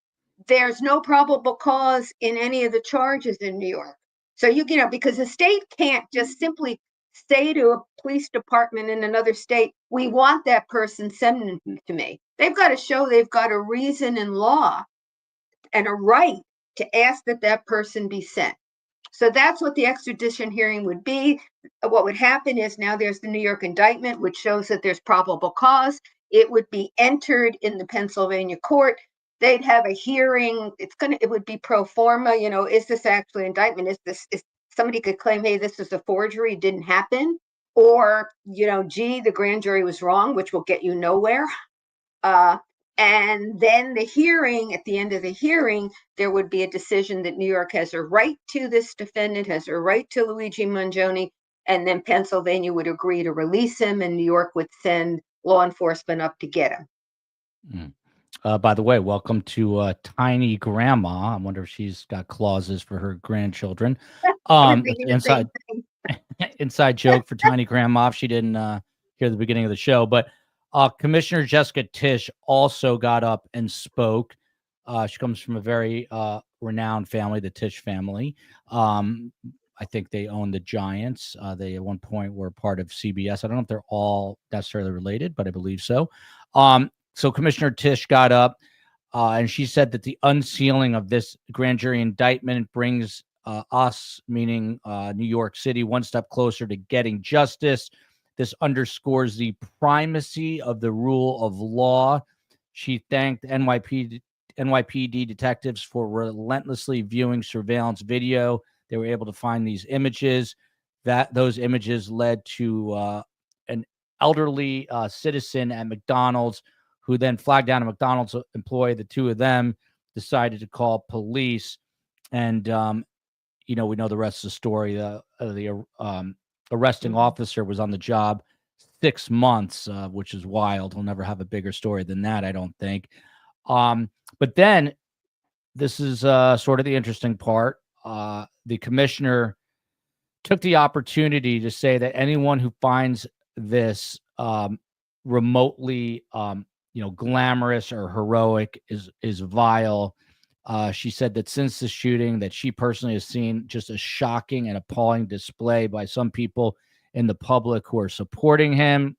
There's no probable cause in any of the charges in New York. So because the state can't just simply say to a police department in another state, we want that person sent to me. They've got to show they've got a reason in law and a right to ask that that person be sent. So that's what the extradition hearing would be. What would happen is, now there's the New York indictment, which shows that there's probable cause. It would be entered in the Pennsylvania court. They'd have a hearing. It would be pro forma. Is this actually an indictment? Is somebody could claim, hey, this is a forgery, it didn't happen, or gee, the grand jury was wrong, which will get you nowhere. And then the hearing, at the end of the hearing, there would be a decision that New York has a right to this defendant, has a right to Luigi Mangione, and then Pennsylvania would agree to release him, and New York would send law enforcement up to get him. By the way, welcome to Tiny Grandma. I wonder if she's got clauses for her grandchildren. Inside inside joke for Tiny Grandma if she didn't hear the beginning of the show. But Commissioner Jessica Tisch also got up and spoke. She comes from a very renowned family, the Tisch family. I think they own the Giants. They at one point were part of CBS. I don't know if they're all necessarily related, but I believe so. So Commissioner Tisch got up and she said that the unsealing of this grand jury indictment brings us, meaning New York City, one step closer to getting justice. This underscores the primacy of the rule of law. She thanked NYPD detectives for relentlessly viewing surveillance video. They were able to find these images. Those images led to an elderly citizen at McDonald's who then flagged down a McDonald's employee. The two of them decided to call police. And, we know the rest of the story. The arresting officer was on the job 6 months, which is wild. He'll never have a bigger story than that, I don't think. But then this is sort of the interesting part. The commissioner took the opportunity to say that anyone who finds this remotely glamorous or heroic is vile. She said that since the shooting that she personally has seen just a shocking and appalling display by some people in the public who are supporting him,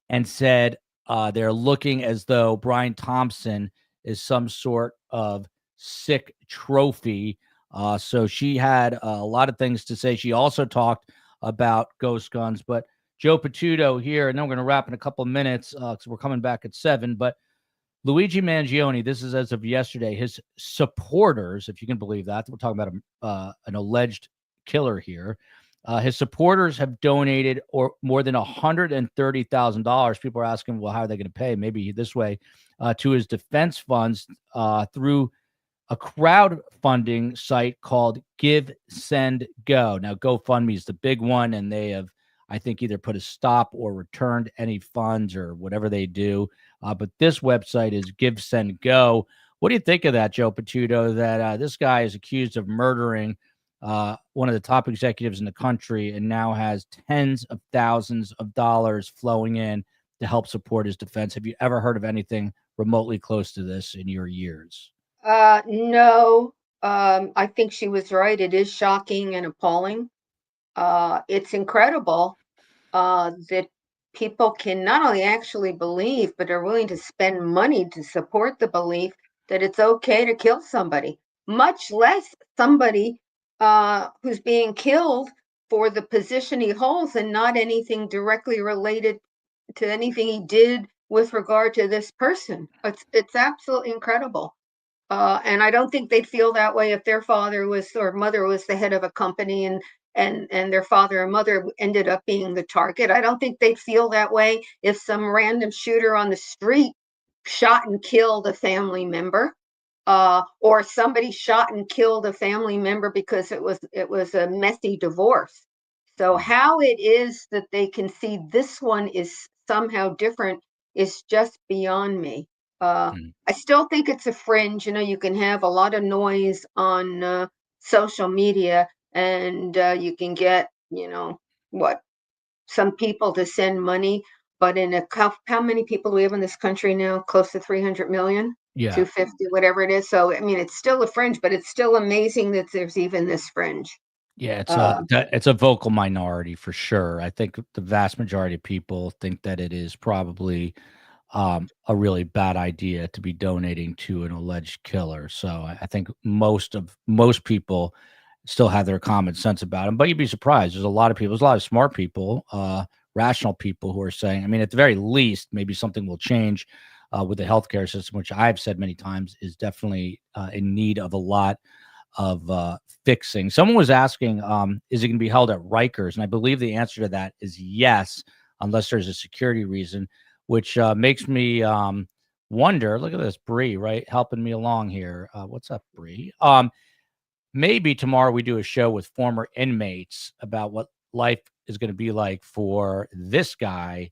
and said they're looking as though Brian Thompson is some sort of sick trophy. So she had a lot of things to say. She also talked about ghost guns, but Joe Patuto here, and then we're going to wrap in a couple of minutes because we're coming back at 7. But Luigi Mangione, this is as of yesterday, his supporters, if you can believe that, we're talking about an alleged killer here. His supporters have donated more than $130,000. People are asking, well, how are they going to pay? Maybe this way, to his defense funds through a crowdfunding site called Give, Send, Go. Now, GoFundMe is the big one, and they have, I think, either put a stop or returned any funds or whatever they do. But this website is Give, Send, Go. What do you think of that, Joe Patuto, that this guy is accused of murdering one of the top executives in the country and now has tens of thousands of dollars flowing in to help support his defense? Have you ever heard of anything remotely close to this in your years? No. I think she was right. It is shocking and appalling. It's incredible that people can not only actually believe, but are willing to spend money to support the belief that it's okay to kill somebody, much less somebody who's being killed for the position he holds and not anything directly related to anything he did with regard to this person. It's absolutely incredible. And I don't think they'd feel that way if their father was or mother was the head of a company and their father or mother ended up being the target. I don't think they'd feel that way if some random shooter on the street shot and killed a family member, or somebody shot and killed a family member because it was a messy divorce. So how it is that they can see this one is somehow different is just beyond me. I still think it's a fringe. You can have a lot of noise on social media, and you can get, some people to send money. But how many people do we have in this country now? Close to 300 million? Yeah. 250, whatever it is. So, I mean, it's still a fringe, but it's still amazing that there's even this fringe. Yeah, it's a vocal minority for sure. I think the vast majority of people think that it is probably a really bad idea to be donating to an alleged killer. So I think most people still have their common sense about him. But you'd be surprised. There's a lot of smart people, rational people who are saying, I mean, at the very least, maybe something will change with the healthcare system, which I've said many times is definitely in need of a lot of fixing. Someone was asking, is it going to be held at Rikers? And I believe the answer to that is yes, unless there's a security reason, which makes me wonder. Look at this, Bree, right? Helping me along here. What's up, Bree? Maybe tomorrow we do a show with former inmates about what life is going to be like for this guy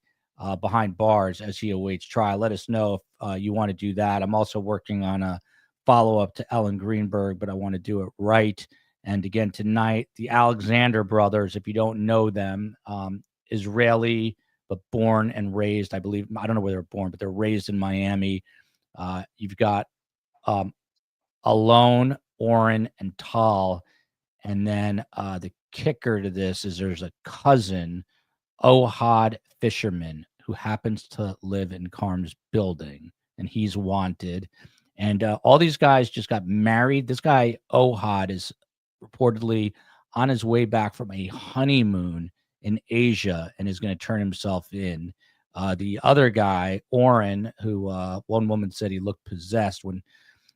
behind bars as he awaits trial. Let us know if you want to do that. I'm also working on a follow-up to Ellen Greenberg, but I want to do it right. And again, tonight, the Alexander brothers, if you don't know them, Israeli, but born and raised, I believe, I don't know where they're born, but they're raised in Miami. You've got Alon, Oren, and Tal. And then the kicker to this is there's a cousin, Ohad Fisherman, who happens to live in Carm's building, and he's wanted. And all these guys just got married. This guy, Ohad, is reportedly on his way back from a honeymoon in Asia and is going to turn himself in. The other guy, Oren, who one woman said he looked possessed when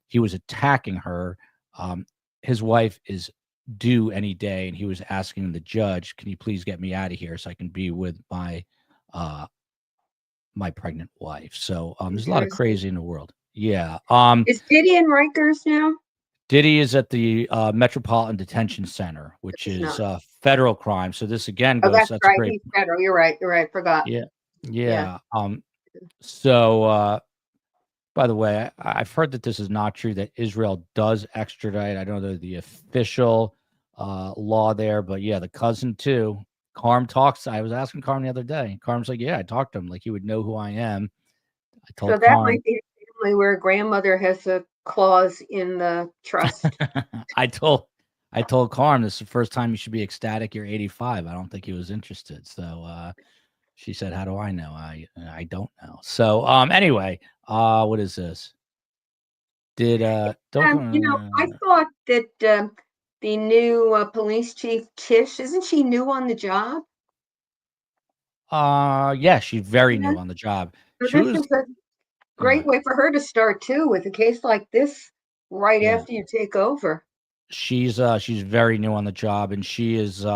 he was attacking her. His wife is due any day, and he was asking the judge, can you please get me out of here so I can be with my my pregnant wife? So there's a lot of crazy in the world. Yeah. Is Diddy in Rikers now? Diddy is at the Metropolitan Detention Center, which is federal crime. So this again goes. Oh, that's right. Great, he's federal. You're right. Forgot. Yeah. So by the way, I've heard that this is not true, that Israel does extradite. I don't know the official law there, but yeah, the cousin too. Carm talks. I was asking Carm the other day. Carm's like, yeah, I talked to him. Like, he would know who I am. I told So that Carm, might be a family where grandmother has a clause in the trust. I told Carm this is the first time you should be ecstatic. You're 85. I don't think he was interested. So she said, how do I know? I don't know. So anyway, what is this? Did I thought that the new police chief, Tish, isn't she new on the job? Yeah, she's very new on the job. So She this was is a great way for her to start too, with a case like this right Yeah. after you take over. she's very new on the job, and she is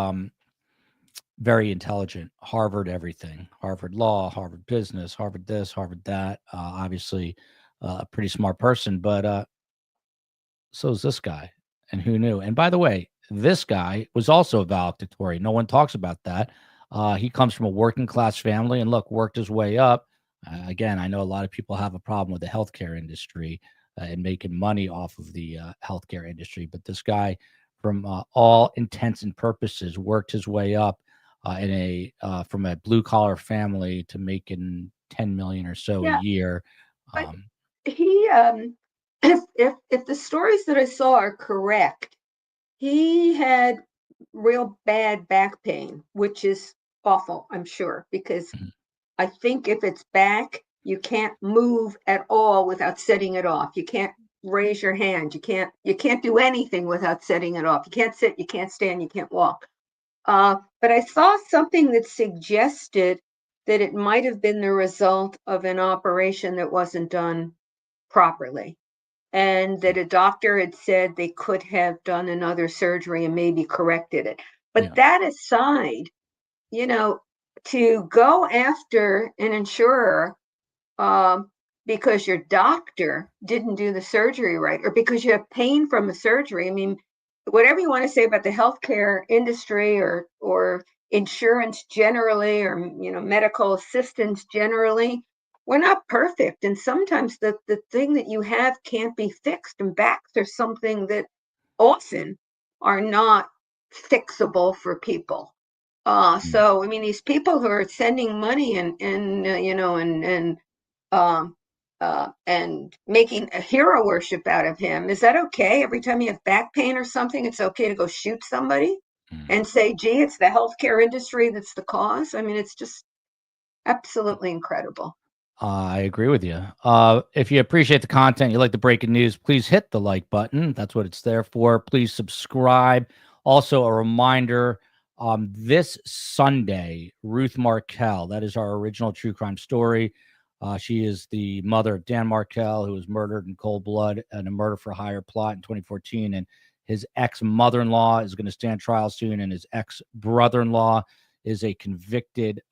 very intelligent. Harvard everything, Harvard law, Harvard business, Harvard this, Harvard that. Obviously a pretty smart person, but so is this guy. And who knew? And by the way, this guy was also a valedictorian. No one talks about that. He comes from a working class family and look, worked his way up. Again, I know a lot of people have a problem with the healthcare industry and making money off of the healthcare industry, but this guy, from all intents and purposes, worked his way up from a blue collar family to making 10 million or so a year. But he, if the stories that I saw are correct, he had real bad back pain, which is awful, I'm sure, because I think if it's back, you can't move at all without setting it off. You can't raise your hand. You can't do anything without setting it off. You can't sit, you can't stand, you can't walk. But I saw something that suggested that it might have been the result of an operation that wasn't done properly, and that a doctor had said they could have done another surgery and maybe corrected it. But that aside, to go after an insurer because your doctor didn't do the surgery right, or because you have pain from a surgery. I mean, whatever you want to say about the healthcare industry or insurance generally, or medical assistance generally, we're not perfect, and sometimes the thing that you have can't be fixed, and backs are something that often are not fixable for people. So I mean, these people who are sending money and making a hero worship out of him, is that okay? Every time you have back pain or something, it's okay to go shoot somebody and say, gee, it's the healthcare industry that's the cause? I mean, it's just absolutely incredible. I agree with you. If you appreciate the content, you like the breaking news, please hit the like button. That's what it's there for. Please subscribe. Also, a reminder, this Sunday, Ruth Markel, that is our original true crime story. She is the mother of Dan Markel, who was murdered in cold blood in a murder for hire plot in 2014. And his ex-mother-in-law is going to stand trial soon. And his ex-brother-in-law is a convicted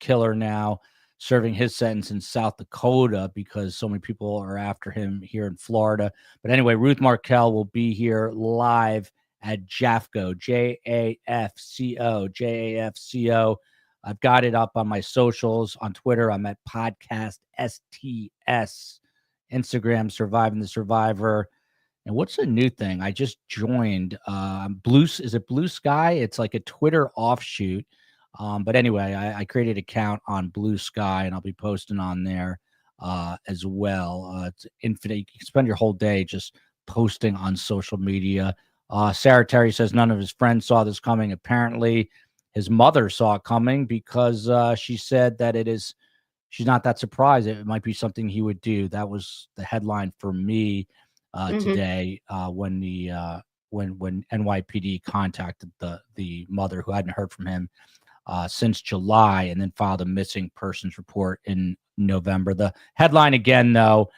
killer now, serving his sentence in South Dakota because so many people are after him here in Florida. But anyway, Ruth Markel will be here live at JAFCO, JAFCO. I've got it up on my socials. On Twitter, I'm at podcast STS, Instagram Surviving the Survivor. And what's a new thing? I just joined is it Blue Sky? It's like a Twitter offshoot. But anyway, I created an account on Blue Sky, and I'll be posting on there as well. It's infinite. You can spend your whole day just posting on social media. Sarah Terry says none of his friends saw this coming. Apparently, his mother saw it coming because she said that she's not that surprised. It might be something he would do. That was the headline for me today when NYPD contacted the mother who hadn't heard from him since July, and then filed a missing persons report in November. The headline again, though,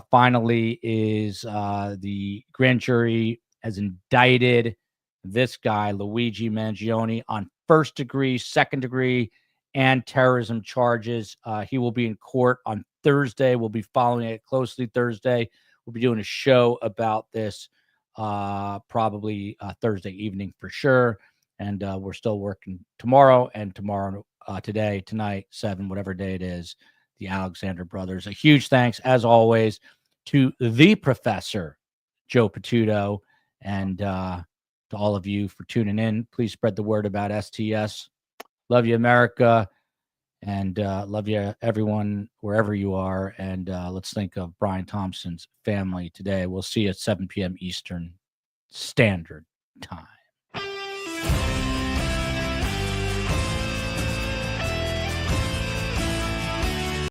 finally is the grand jury has indicted this guy, Luigi Mangione, on first degree, second degree, and terrorism charges. He will be in court on Thursday. We'll be following it closely Thursday. We'll be doing a show about this probably Thursday evening for sure. And we're still working tomorrow and today, tonight, 7, whatever day it is, the Alexander brothers. A huge thanks, as always, to the Professor, Joe Patuto, and to all of you for tuning in. Please spread the word about STS. Love you, America, and love you, everyone, wherever you are. And let's think of Brian Thompson's family today. We'll see you at 7 p.m. Eastern Standard Time.